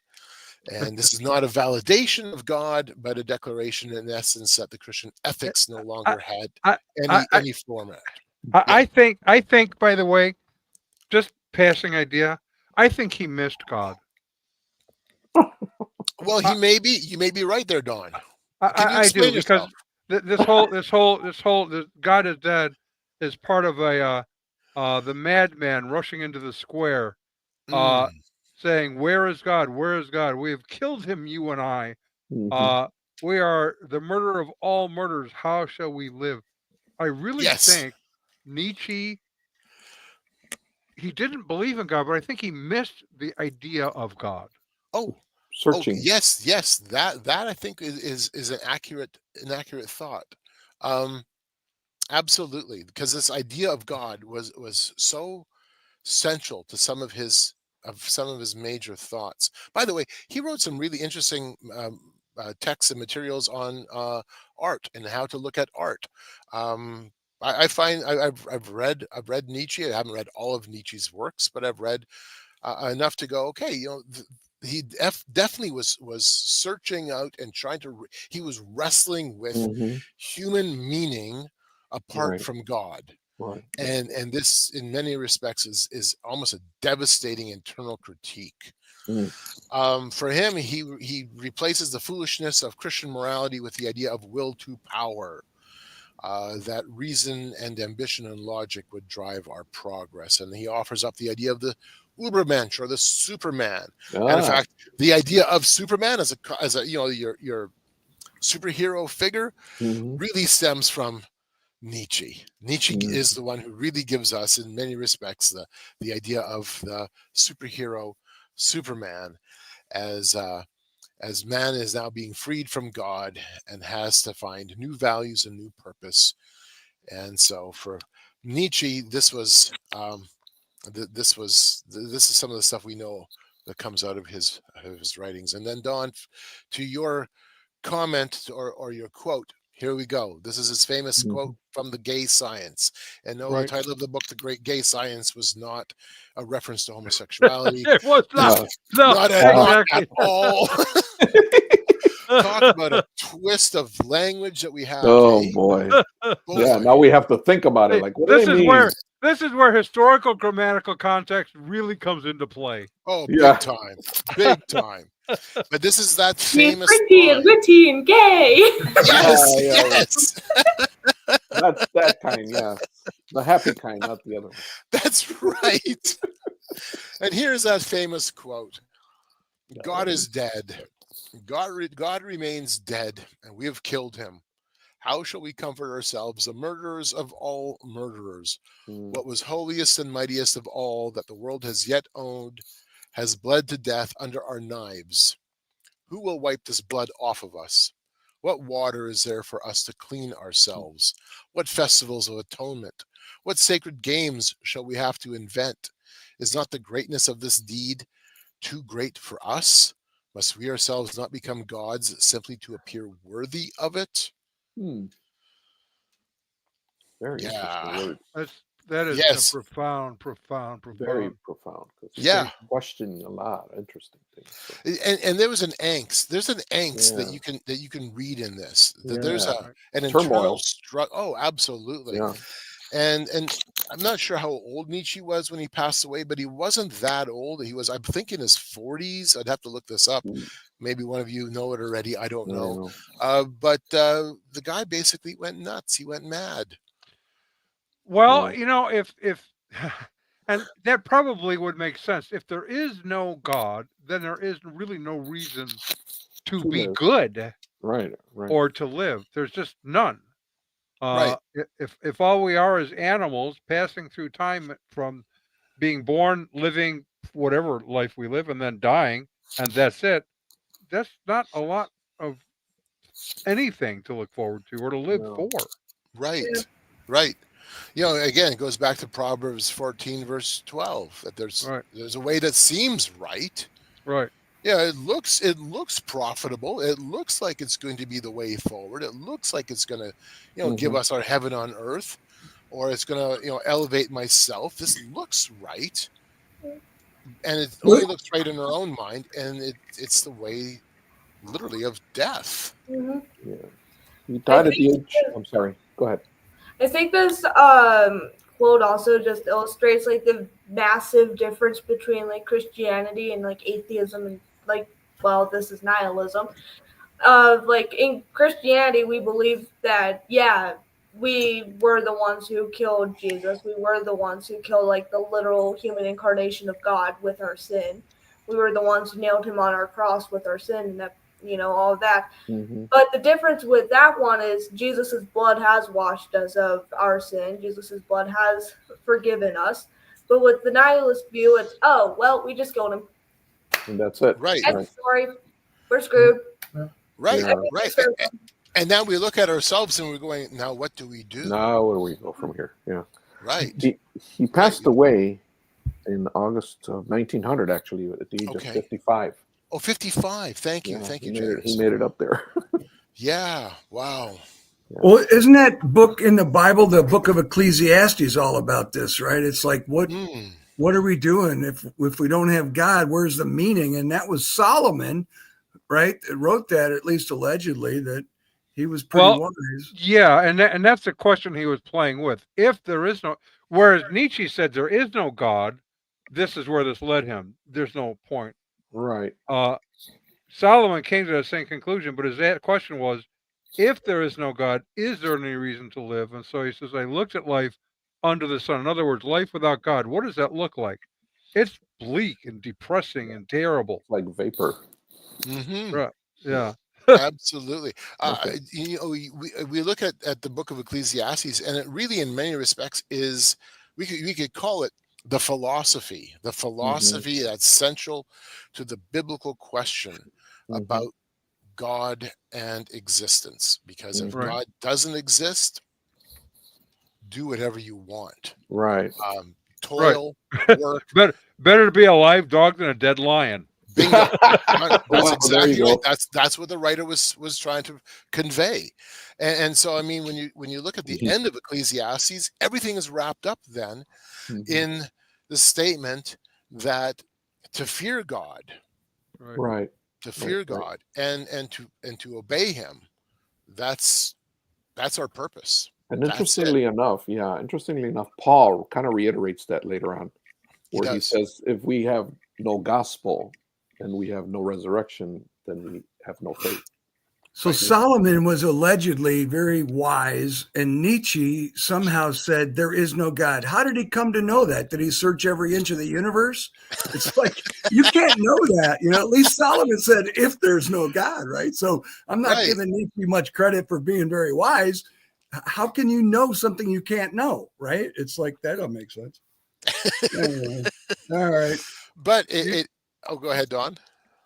And this is not a validation of God, but a declaration in essence that the Christian ethics no longer had any format. I think, by the way, just passing idea, I think he missed God. Well, you may be right there, Don. I do, because this whole God is dead is part of the madman rushing into the square, saying, "Where is God? Where is God? We have killed him, you and I. We are the murderer of all murders. How shall we live?" I really think Nietzsche, he didn't believe in God, but I think he missed the idea of God. Oh, Searching. yes. That I think is an accurate thought. Um, absolutely, because this idea of God was so central to some of his major thoughts. By the way, he wrote some really interesting texts and materials on art and how to look at art. I find I've read Nietzsche. I haven't read all of Nietzsche's works, but I've read enough to go, okay, he definitely was searching out and trying to. He was wrestling with Hmm. human meaning apart Right. from God. Right. And this in many respects is almost a devastating internal critique. Mm. For him, he replaces the foolishness of Christian morality with the idea of will to power, that reason and ambition and logic would drive our progress, and he offers up the idea of the Ubermensch or the Superman. And in fact, the idea of Superman as a your superhero figure Mhm. really stems from Nietzsche. Nietzsche Mm. is the one who really gives us, in many respects, the idea of the superhero Superman as man is now being freed from God and has to find new values and new purpose. And so, for Nietzsche, this is some of the stuff we know that comes out of his writings. And then, Don, to your comment or your quote. Here we go. This is his famous quote Mhm. from The Gay Science. And no, the Right. title of the book, The Great Gay Science, was not a reference to homosexuality. It was not. No. No, Not exactly. at all. Talk about a twist of language that we have. Oh eh? boy. Boy. Yeah. Now we have to think about it. Hey, Like, what do this they is mean? where historical grammatical context really comes into play. Oh, Yeah. big time. Big time. But this is that He's famous pretty and line. witty and gay. Yes, Yeah, yeah. yes. That's that kind. Yeah. The happy kind, not the other one. That's right. And here's that famous quote. God is dead. God remains dead, and we have killed him. How shall we comfort ourselves, the murderers of all murderers? Mm. What was holiest and mightiest of all that the world has yet owned has bled to death under our knives. Who will wipe this blood off of us? What water is there for us to clean ourselves? What festivals of atonement? What sacred games shall we have to invent? Is not the greatness of this deed too great for us? Must we ourselves not become gods simply to appear worthy of it? Hmm. Very Yeah. interesting words. That is Yes. a profound. Very profound. 'Cause Yeah. they question a lot of interesting things. So, And there was an angst. There's an angst Yeah. that you can read in this. There's yeah. an Turmoil. internal struggle. Oh, absolutely. Yeah. And I'm not sure how old Nietzsche was when he passed away, but he wasn't that old. He was, I think, in his 40s. I'd have to look this up. Mm. Maybe one of you know it already. I don't I know. don't know. But the guy basically went nuts. He went mad. Well, Yeah. if and that probably would make sense. If there is no God, then there is really no reason to To be live. good Right. Right. or to live. There's just none. Right. If all we are is animals passing through time from being born, living whatever life we live, and then dying, and that's it. That's not a lot of anything to look forward to or to live No. for. Right. Yeah. Right. Again, it goes back to Proverbs 14, verse 12, that Right. there's a way that seems right. Right. Yeah, it looks profitable. It looks like it's going to be the way forward. It looks like it's going to, give Mhm. us our heaven on earth, or it's going to, elevate myself. This looks right, and it only looks right in our own mind, and it's the way, literally, of death. Mhm. Yeah. He died at the think age. I'm sorry. Go ahead. I think this quote also just illustrates like the massive difference between like Christianity and like atheism and like this is nihilism. Like in Christianity we believe that we were the ones who killed Jesus. We were the ones who killed like the literal human incarnation of God with our sin. We were the ones who nailed him on our cross with our sin, and that all of that. Mhm. But the difference with that one is Jesus' blood has washed us of our sin. Jesus' blood has forgiven us. But with the nihilist view, it's, oh, well, we just killed him. And that's it. Right. End Right. of story. We're screwed. Right. Yeah. Right. And now we look at ourselves and we're going, now what do we do? Now where do we go from here? Yeah. Right. He passed away in August of 1900, actually, at the age of Okay. 55. Oh, 55. Thank you. Yeah, Thank he you, made it, he James. made it up there. Yeah. Wow. Well, isn't that book in the Bible, the book of Ecclesiastes, all about this, right? It's like, what are we doing if we don't have God? Where's the meaning? And that was Solomon, right, that wrote that, at least allegedly, that he was pretty Well, wise. yeah, and that's the question he was playing with. If there is no, whereas Nietzsche said there is no God, this is where this led him. There's no point. Right. Solomon came to the same conclusion, but his question was, if there is no God, is there any reason to live? And so he says, I looked at life under the sun. In other words, life without God, what does that look like? It's bleak and depressing and terrible. Like vapor. Mm-hmm. Right. Yeah. Absolutely. Okay. We look at the book of Ecclesiastes, and it really, in many respects, is we could call it the philosophy that's central to the biblical question about God and existence. Because if Right. God doesn't exist, do whatever you want. Right. Toil, work. Better to be a live dog than a dead lion. Bingo. That's Well, there exactly you right. go. That's what the writer was trying to convey. And so, I mean, when you look at the end of Ecclesiastes, everything is wrapped up then in the statement that to fear God, Right. to fear Right. God, and to obey Him, that's our purpose. And That's interestingly enough, Paul kind of reiterates that later on, where he does. says, if we have no gospel and we have no resurrection, then we have no faith. So Solomon was allegedly very wise, and Nietzsche somehow said there is no God. How did he come to know that? Did he search every inch of the universe? It's like, you can't know that. At least Solomon said, if there's no God, right? So I'm not giving Nietzsche much credit for being very wise. How can you know something you can't know, right? It's like, that don't make sense. Anyway. All right. But oh, go ahead, Don.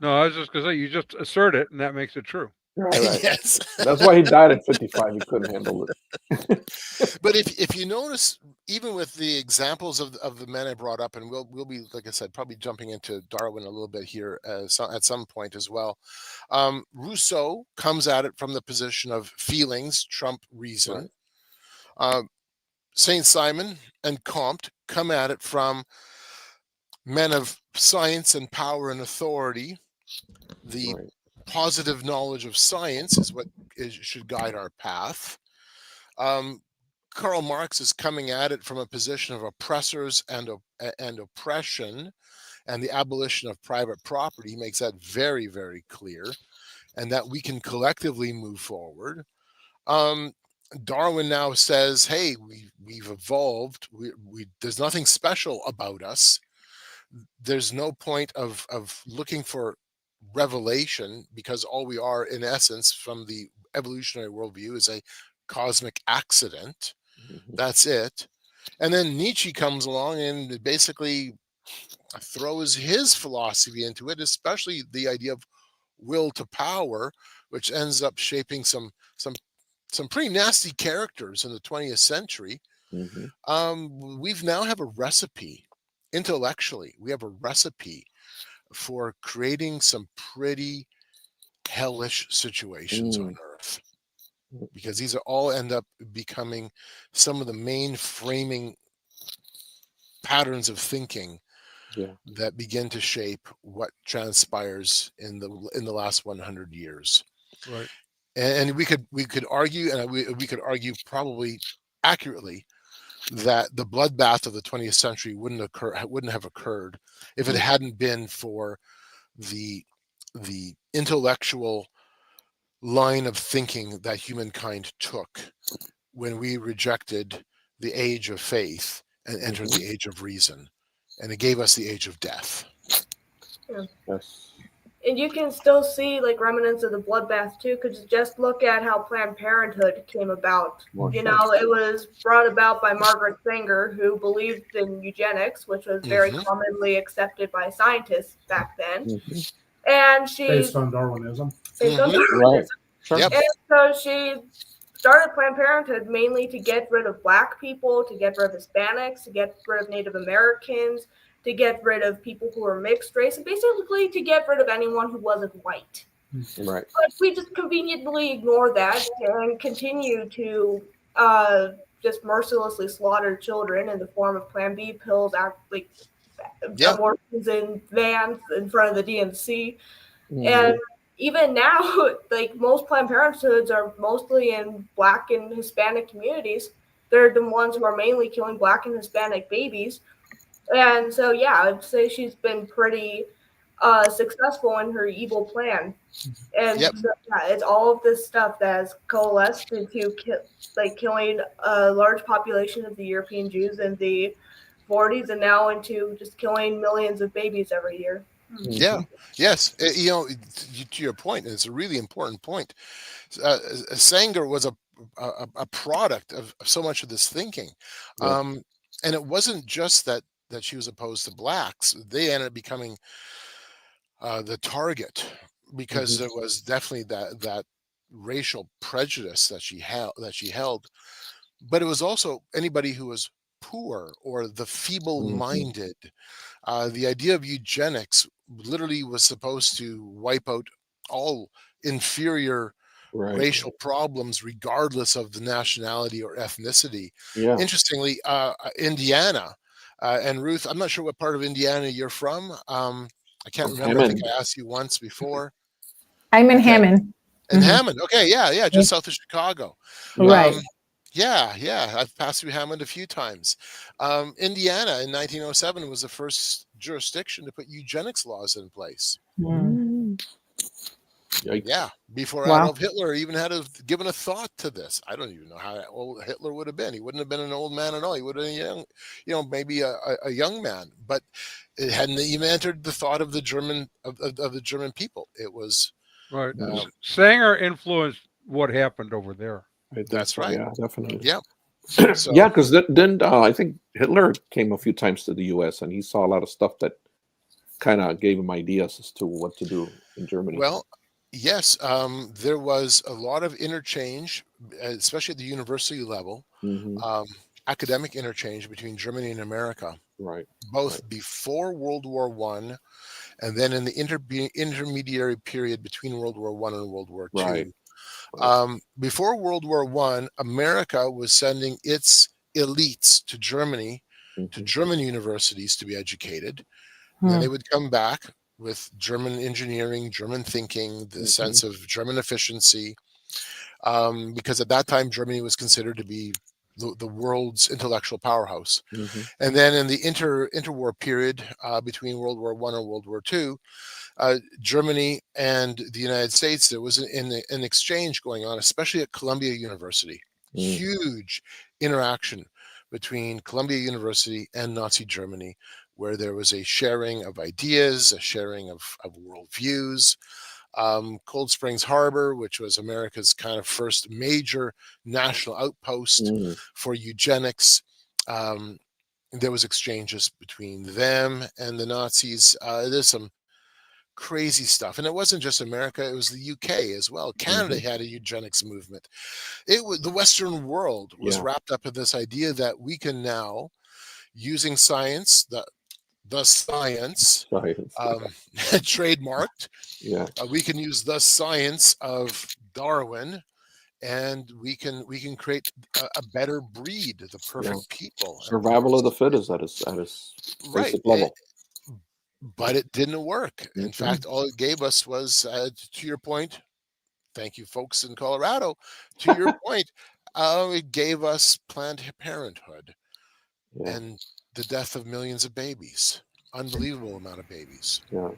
No, I was just going to say, you just assert it, and that makes it true. Right. Yes. That's why he died at 55. He couldn't handle it. But if you notice, even with the examples of the men I brought up, and we'll be, like I said, probably jumping into Darwin a little bit here at some point as well. Rousseau comes at it from the position of feelings trump reason. Right. Saint Simon and Comte come at it from men of science and power and authority. The positive knowledge of science is what should guide our path. Karl Marx is coming at it from a position of oppressors and oppression and the abolition of private property. He makes that very, very clear, and that we can collectively move forward. Darwin now says, hey, we've evolved. There's nothing special about us. There's no point of looking for revelation, because all we are, in essence, from the evolutionary worldview, is a cosmic accident. That's it. And then Nietzsche comes along and basically throws his philosophy into it, especially the idea of will to power, which ends up shaping some pretty nasty characters in the 20th century. We've now have a recipe intellectually. We have a recipe for creating some pretty hellish situations on Earth, because these are all end up becoming some of the main framing patterns of thinking that begin to shape what transpires in the last 100 years. Right. And we could argue, and we could argue probably accurately, that the bloodbath of the 20th century wouldn't have occurred if it hadn't been for the intellectual line of thinking that humankind took when we rejected the age of faith and entered the age of reason, and it gave us the age of death. Yes. And you can still see like remnants of the bloodbath too, because just look at how Planned Parenthood came about. You know, it was brought about by Margaret Sanger, who believed in eugenics, which was very Mhm. commonly accepted by scientists back then. Mhm. And she Based on Darwinism. based on Mhm. Darwinism. Right. Sure. Yep. And so she started Planned Parenthood mainly to get rid of Black people, to get rid of Hispanics, to get rid of Native Americans, to get rid of people who were mixed race, and basically to get rid of anyone who wasn't white. Right. But we just conveniently ignore that and continue to just mercilessly slaughter children in the form of Plan B pills, like Yeah. abortions in vans in front of the DNC. Mhm. And even now, like most Planned Parenthoods are mostly in Black and Hispanic communities. They're the ones who are mainly killing Black and Hispanic babies. And so, yeah, I'd say she's been pretty successful in her evil plan. And Yep. so, yeah, it's all of this stuff that has coalesced into killing a large population of the European Jews in the 40s and now into just killing millions of babies every year. Yeah. Yes. You know, to your point, and it's a really important point. Sanger was a product of so much of this thinking, Yeah. and it wasn't just that she was opposed to blacks. They ended up becoming the target because Mhm. there was definitely that racial prejudice that she held, but it was also anybody who was poor or the feeble-minded. The idea of eugenics literally was supposed to wipe out all inferior Right. racial problems, regardless of the nationality or ethnicity. Yeah. Interestingly, Indiana, and Ruth, I'm not sure what part of Indiana you're from. I can't From remember. I think Hammond. I asked you once before. I'm in Okay. Hammond. In Mhm. Hammond. Okay, yeah, just south of Chicago. Right. Yeah, I've passed through Hammond a few times. Indiana in 1907 was the first jurisdiction to put eugenics laws in place. Mm. Yikes. Yeah, before Wow. Adolf Hitler even had given a thought to this. I don't even know how old Hitler would have been. He wouldn't have been an old man at all. He would have been young, maybe a young man. But it hadn't even entered the thought of the German of the German people. It was Right. Yeah. Sanger influenced what happened over there. I think That's so. right. Yeah, definitely. Yeah. So Yeah, because then I think Hitler came a few times to the U.S. and he saw a lot of stuff that kind of gave him ideas as to what to do in Germany. well, yes, there was a lot of interchange, especially at the university level, Mhm. um, academic interchange between Germany and America, Right. both before World War One and then in the intermediary period between World War One and World War Right. Two. Right. Before World War One, America was sending its elites to Germany, to Mhm. German universities to be educated. And then they would come back with German engineering, German thinking, the sense of German efficiency, because at that time Germany was considered to be the world's intellectual powerhouse. Mhm. And then in the interwar period between World War One and World War Two, Germany and the United States, there was an exchange going on, especially at Columbia University. Mm. Huge interaction between Columbia University and Nazi Germany, where there was a sharing of ideas, a sharing of worldviews. Cold Springs Harbor, which was America's kind of first major national outpost Mm. for eugenics. There was exchanges between them and the Nazis. There's some crazy stuff, and it wasn't just America; it was the UK as well. Canada had a eugenics movement. It was the Western world was Yeah. wrapped up in this idea that we can now, using science, the science, Science. trademarked. Yeah. We can use the science of Darwin, and we can create a better breed, the perfect people. Survival of the fittest at its Right. basic level. But it didn't work. In Mhm. fact, all it gave us was, to your point, thank you, folks in Colorado. To your point, it gave us Planned Parenthood Yeah. and the death of millions of babies. Unbelievable amount of babies. Yeah.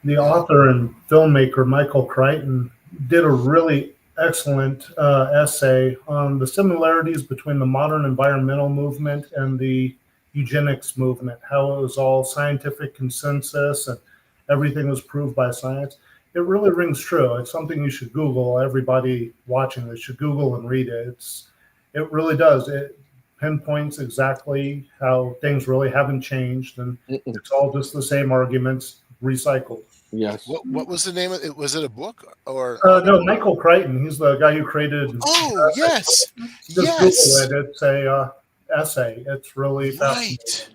The author and filmmaker Michael Crichton did a really excellent essay on the similarities between the modern environmental movement and the eugenics movement, how it was all scientific consensus everything was proved by science. It really rings true. It's something you should Google. Everybody watching this should Google and read it. It really does. It pinpoints exactly how things really haven't changed, and it's all just the same arguments recycled. Yes. What was the name of it? Was it a book or? No, Michael Crichton. He's the guy who created. Oh, yes. Just Yes. Google it. It's a essay. It's really fascinating. Right.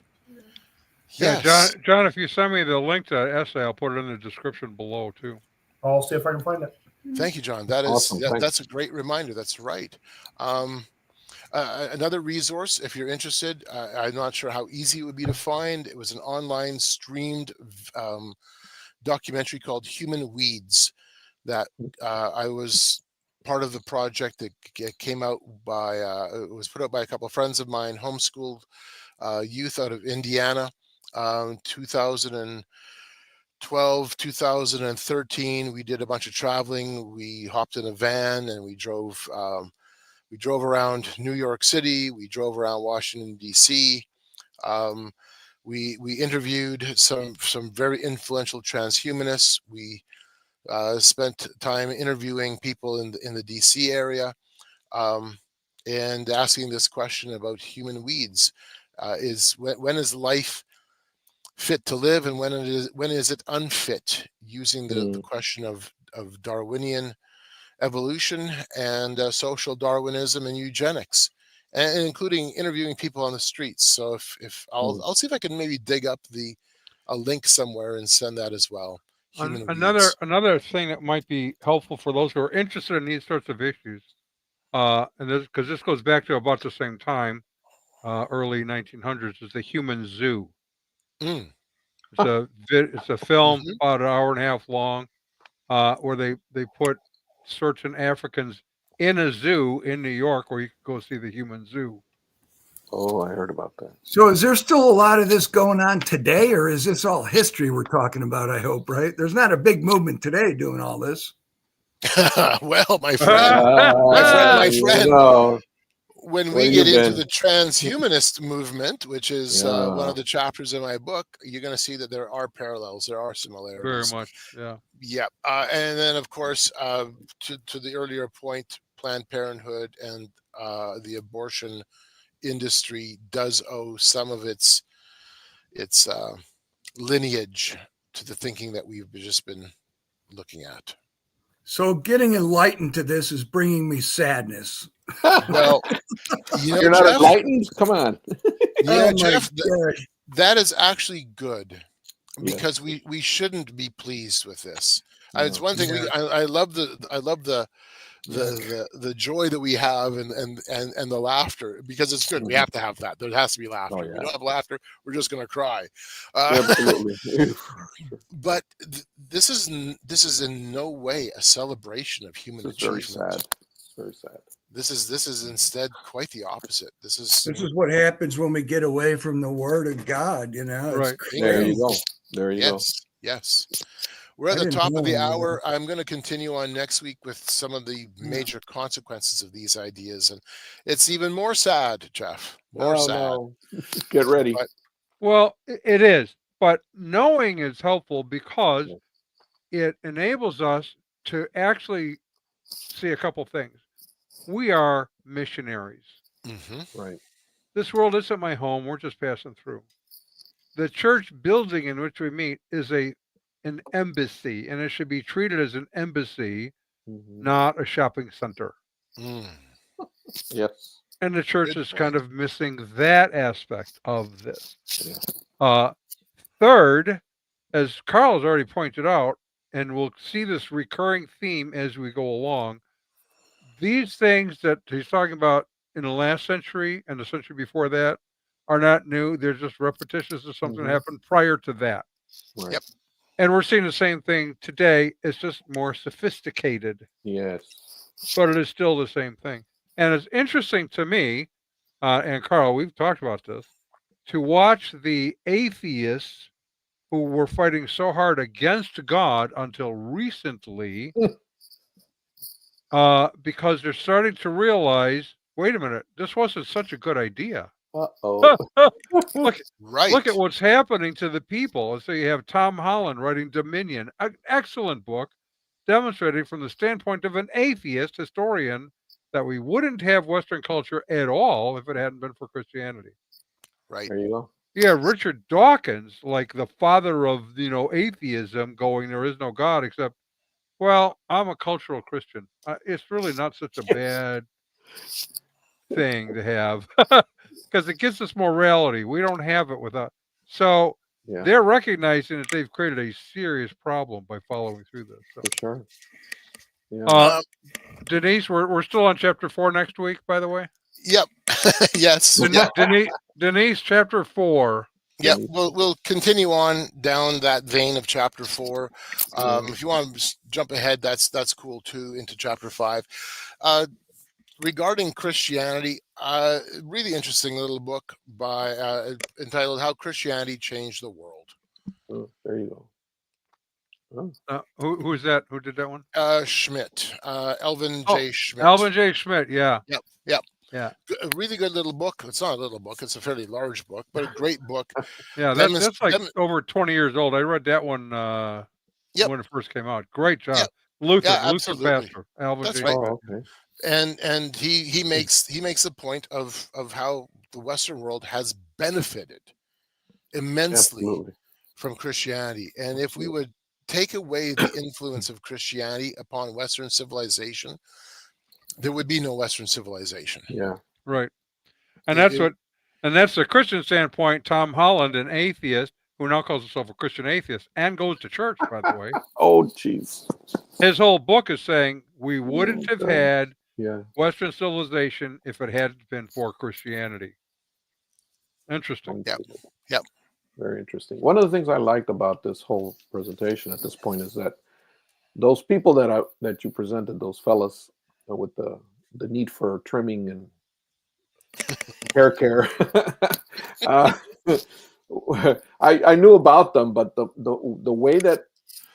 Yeah, Yes. John, if you send me the link to that essay, I'll put it in the description below too. I'll see if I can find it. Thank you, John. That is Awesome. Thanks. that's a great reminder. That's right. Another resource, if you're interested, I'm not sure how easy it would be to find. It was an online streamed documentary called Human Weeds that I was part of the project that came out by, it was put out by a couple of friends of mine, homeschooled youth out of Indiana, 2012, 2013. We did a bunch of traveling. We hopped in a van and we drove around New York City. We drove around Washington, D.C. We interviewed some very influential transhumanists. We spent time interviewing people in the D.C. area and asking this question about human weeds: when is life fit to live, and when is it unfit? Using the question of Darwinian evolution and social Darwinism and eugenics, and including interviewing people on the streets. So if I'll see if I can maybe dig up a link somewhere and send that as well. Another thing that might be helpful for those who are interested in these sorts of issues, and because this goes back to about the same time, early 1900s, is the Human Zoo. It's a film about an hour and a half long, where they put certain Africans in a zoo in New York where you can go see the Human Zoo. Oh, I heard about that. So is there still a lot of this going on today, or is this all history we're talking about, I hope, right? There's not a big movement today doing all this. Well, my friend, No. when we get into the transhumanist movement, which is one of the chapters in my book, you're going to see that there are parallels, there are similarities. Very much, yeah. Yeah, and then of course, to the earlier point, Planned Parenthood and the abortion industry does owe some of its lineage to the thinking that we've just been looking at. So getting enlightened to this is bringing me sadness. Well, you're not enlightened? Come on. Yeah, Jeff, that is actually good, because we shouldn't be pleased with this. It's one thing. I love the joy that we have and the laughter, because it's good. We have to have that. There has to be laughter. If we don't have laughter, we're just going to cry. Absolutely. But this is in no way a celebration of human achievement. Very sad. Very sad. This is instead quite the opposite. This is what happens when we get away from the Word of God. Right. There you go. There you go. Yes. We're at the top of the hour. I'm going to continue on next week with some of the major consequences of these ideas, and it's even more sad, Jeff. More sad. No. Get ready. Well, it is, but knowing is helpful because it enables us to actually see a couple things. We are missionaries. Right. This world isn't my home. We're just passing through. The church building in which we meet is an embassy, and it should be treated as an embassy, not a shopping center. Yes. And the church is kind of missing that aspect of this. Third, as Carl has already pointed out, and we'll see this recurring theme as we go along, these things that he's talking about in the last century and the century before that are not new. They're just repetitions of something that happened prior to that. Right. Yep. And we're seeing the same thing today. It's just more sophisticated. Yes. But it is still the same thing. And it's interesting to me, and Carl, we've talked about this, to watch the atheists who were fighting so hard against God until recently, because they're starting to realize, wait a minute, this wasn't such a good idea. Uh-oh. Right. Look at what's happening to the people. And so you have Tom Holland writing Dominion, an excellent book, demonstrating from the standpoint of an atheist historian that we wouldn't have Western culture at all if it hadn't been for Christianity. Right. There you go. Yeah, Richard Dawkins, like the father of atheism, going there is no God except. Well, I'm a cultural Christian. It's really not such a bad thing to have because it gives us morality. We don't have it without. So Yeah, they're recognizing that they've created a serious problem by following through this. So, for sure. Yeah. Um, Denise, we're still on chapter 4 next week, by the way. Yep. Yes. Denise, chapter 4. Yep. We'll continue on down that vein of chapter 4. If you want to jump ahead, that's cool too, into chapter 5. Regarding Christianity, really interesting little book by entitled "How Christianity Changed the World." Oh, there you go. Oh. Who's that? Who did that one? Schmidt, Elvin J. Schmidt. Elvin J. Schmidt. Yeah. Yep. Yeah. A really good little book. It's not a little book. It's a fairly large book, but a great book. Yeah, that's like over 20 years old. I read that one when it first came out. Great job. Yep. Luther absolutely. pastor. Alvin That's J. right. Schmidt. Oh, okay. And he makes a point of how the Western world has benefited immensely Absolutely. from Christianity. And if we would take away the influence of Christianity upon Western civilization, there would be no Western civilization. Yeah. Right. And that's the Christian standpoint. Tom Holland, an atheist who now calls himself a Christian atheist and goes to church, by the way. Oh, jeez. His whole book is saying we wouldn't have had Western civilization if it hadn't been for Christianity. Interesting. Yep. Very interesting. One of the things I liked about this whole presentation at this point is that those people that you presented, those fellas with the need for trimming and hair care, I knew about them, but the way that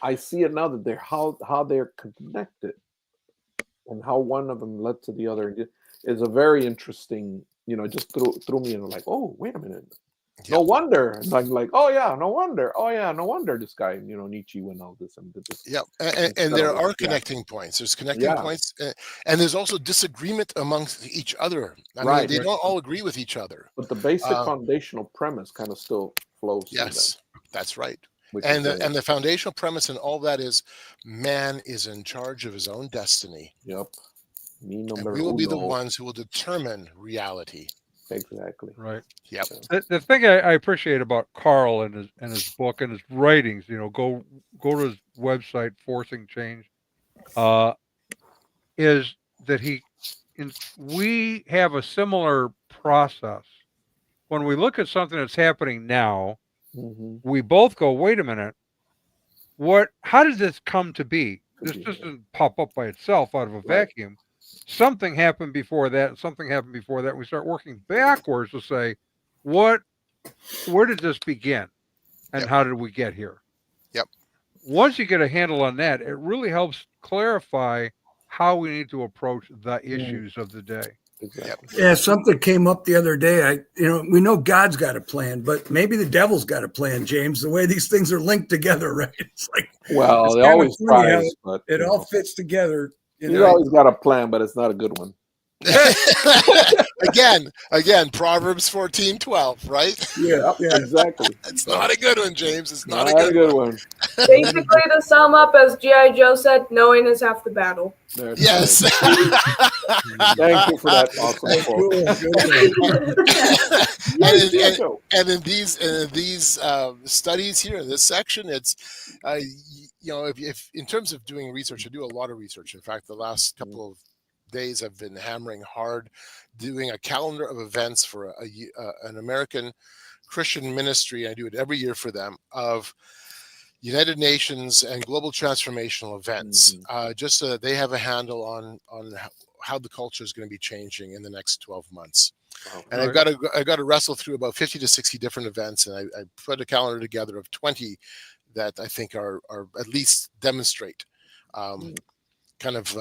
I see it now, that how they're connected and how one of them led to the other is a very interesting. It just threw me in like, oh, wait a minute. No wonder. And I'm like, oh yeah, no wonder. Oh yeah, no wonder this guy, Nietzsche and all this and did this. Yeah, and there are connecting points. There's connecting points, and there's also disagreement amongst each other. I mean, they don't all agree with each other. But the basic foundational premise kind of still flows. Yes, that's right. And the foundational premise and all that is man is in charge of his own destiny. Yep. And we will be the ones who will determine reality. Exactly. Right. Yep. The thing I appreciate about Carl and his book and his writings, go to his website, Forcing Change, is that we have a similar process. When we look at something that's happening now, we both go, wait a minute, how did this come to be? This doesn't pop up by itself out of a vacuum. Something happened before that, and something happened before that. We start working backwards to say, where did this begin? And how did we get here? Yep. Once you get a handle on that, it really helps clarify how we need to approach the issues of the day. Exactly. Yeah, something came up the other day. We know God's got a plan, but maybe the devil's got a plan, James. The way these things are linked together, right? It's like, well, they always try, but it all fits together. He's always got a plan, but it's not a good one. Again, Proverbs 14:12, right? Yeah, exactly. It's not a good one, James. It's not a good one. Basically, to sum up, as G.I. Joe said, knowing is half the battle. Yes. Thank you for that awesome and in these studies here in this section, it's if in terms of doing research, I do a lot of research. In fact, the last couple of days I've been hammering hard, doing a calendar of events for an American Christian ministry. I do it every year for them, of United Nations and global transformational events, just so that they have a handle on how the culture is going to be changing in the next 12 months. And I've got to wrestle through about 50 to 60 different events, and I put a calendar together of 20 that I think are at least demonstrate kind of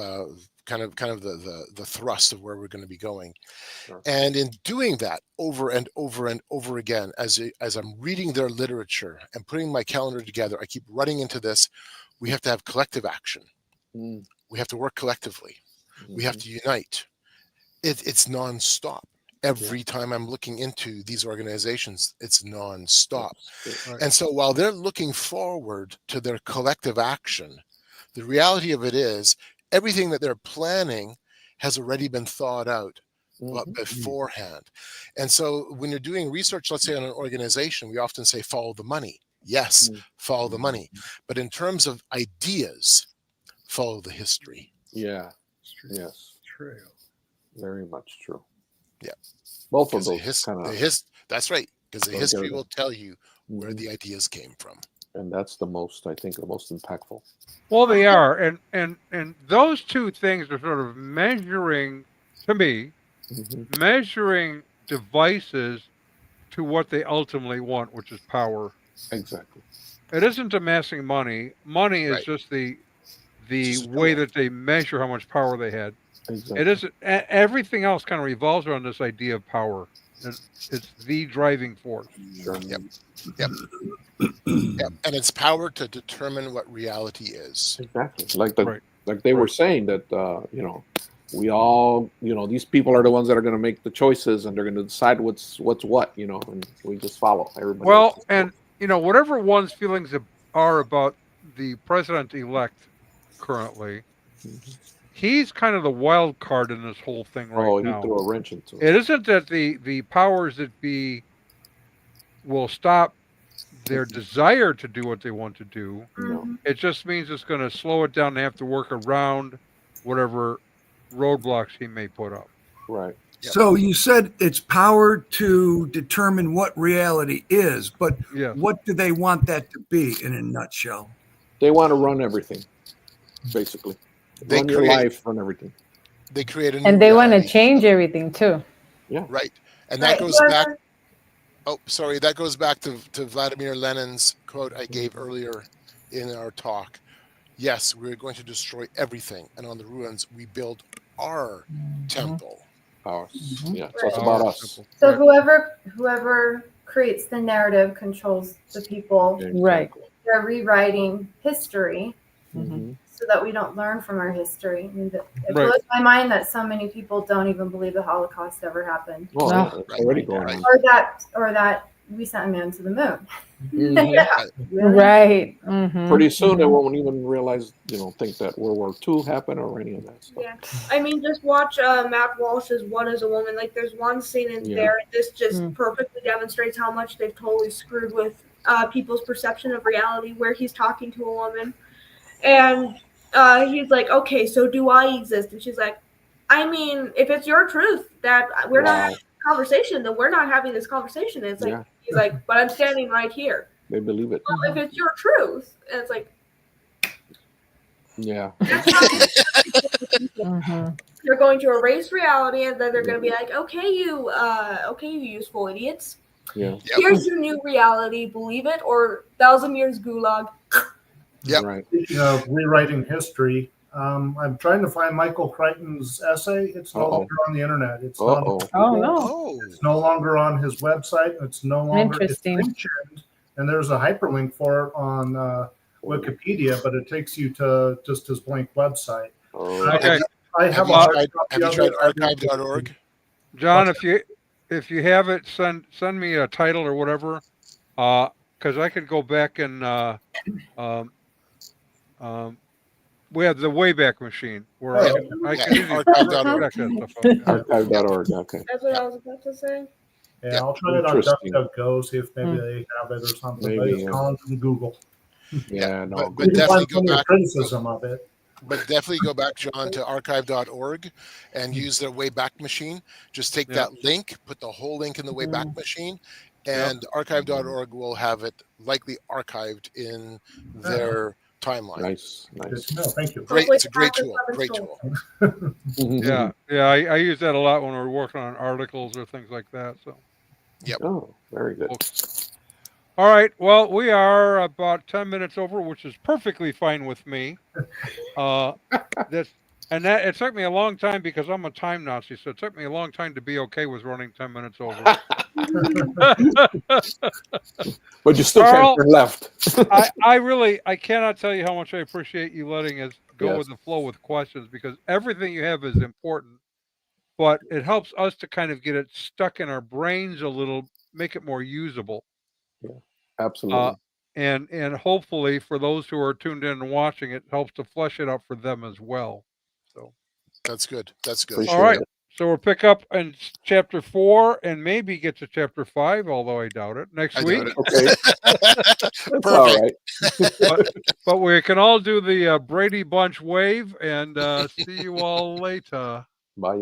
kind of the thrust of where we're going to be going. Sure. And in doing that over and over and over again, as I'm reading their literature and putting my calendar together, I keep running into this. We have to have collective action. Mm. We have to work collectively. We have to unite. It's nonstop. Every time I'm looking into these organizations, it's nonstop. Right. And so while they're looking forward to their collective action, the reality of it is everything that they're planning has already been thought out beforehand. And so when you're doing research, let's say on an organization, we often say follow the money. Yes, follow the money. But in terms of ideas, follow the history. Yeah. Yes. True. Very much true. Yeah. Both of Because those kind of. That's right. Because the Those history are- will tell you where the ideas came from. And that's the most, I think, the most impactful. Well, they are, and those two things are sort of measuring, to me, measuring devices to what they ultimately want, which is power. Exactly. It isn't amassing money. Money is Right. just the Just a way tool. that they measure how much power they had. Exactly. It isn't. Everything else kind of revolves around this idea of power. It's the driving force. Sure. Yep. And it's power to determine what reality is. Exactly. Like Right. like they were saying that we all, these people are the ones that are going to make the choices and they're going to decide what's what, and we just follow everybody. Well, else's and whatever one's feelings are about the president-elect currently, he's kind of the wild card in this whole thing right he now. threw a wrench into it. It isn't that the powers that be will stop their desire to do what they want to do. No. It just means it's going to slow it down. They have to work around whatever roadblocks he may put up. Right. Yep. So you said it's power to determine what reality is, but Yes. what do they want that to be in a nutshell? They want to run everything, basically. They Run your create- life, run everything. They create a new And they want to reality. change everything too. Right. And that Right. goes back. Oh, sorry. That goes back to Vladimir Lenin's quote I gave earlier in our talk. Yes, we're going to destroy everything. And on the ruins, we build our temple. Ours. Mhm. Yeah. So it's Right. about Our us. temple. So Right. whoever creates the narrative controls the people. Right. They're rewriting history Mhm. so that we don't learn from our history. I mean, it Right. blows my mind that so many people don't even believe the Holocaust ever happened, Oh, No. yeah, it's already going Right. on. or that we sent a man to the moon. Mhm. Really? Right. Mhm. Pretty soon they won't even realize, think that World War II happened or any of that stuff. Yeah, I mean, just watch Matt Walsh's "One Is a Woman." Like, there's one scene in Yeah. there, and this just Mm. perfectly demonstrates how much they've totally screwed with people's perception of reality. Where he's talking to a woman, and he's like, "Okay, so do I exist?" And she's like, "I mean, if it's your truth that we're not Wow. having this conversation, then we're not having this conversation." And it's like, Yeah. he's like, "But I'm standing right here." They believe it. Well, if it's your truth, and it's like, Yeah. that's how Mhm. they're going to erase reality, and then they're going to be like, okay, you useful idiots. Yeah. Yep. Here's your new reality. Believe it, or 1,000 years gulag. Yep. Right. Speaking of rewriting history, I'm trying to find Michael Crichton's essay. It's no Uh-oh. longer on the internet. It's Uh not. oh. Oh no. Oh. It's no longer on his website. It's no longer. It's Interesting. mentioned, and there's a hyperlink for it on Wikipedia, but it takes you to just his blank website. Okay. I Have have you a hard tried, copy have you of tried it. I didn't- archive.org? John, if you have it, send me a title or whatever, because I could go back and we have the Wayback Machine where I can Yeah, easily archive.org. check that stuff out. Archive.org. Okay. That's what I was about to say. Yeah, Yeah. I'll try it on Interesting. DuckDuckGo, see if maybe they have it or something. Maybe, but it's yeah. calling from Google. Yeah. No. but You can definitely find go plenty of back. criticism of it. But definitely go back, John, to archive.org and use the Wayback Machine. Just take Yeah. that link, put the whole link in the Wayback Machine, and archive.org will have it likely archived in their timeline. Nice. Good Nice. to know. Thank you. Great, it's a great Hopefully tool. it's Great not tool. Yeah, I use that a lot when we're working on articles or things like that. So, Oh, very good. all right. Well, we are about 10 minutes over, which is perfectly fine with me. That's And that it took me a long time because I'm a time Nazi, so it took me a long time to be okay with running 10 minutes over. But you still Carl, can't turn left. I cannot tell you how much I appreciate you letting us go Yes. with the flow with questions, because everything you have is important, but it helps us to kind of get it stuck in our brains a little, make it more usable. Absolutely. And hopefully for those who are tuned in and watching, it helps to flesh it out for them as well. So That's good. That's good. Appreciate all right. it. So we'll pick up in chapter 4 and maybe get to chapter 5, although I doubt it, next I week. doubt it. Okay. That's all Perfect. right. But we can all do the Brady Bunch wave, and see you all later. Bye bye.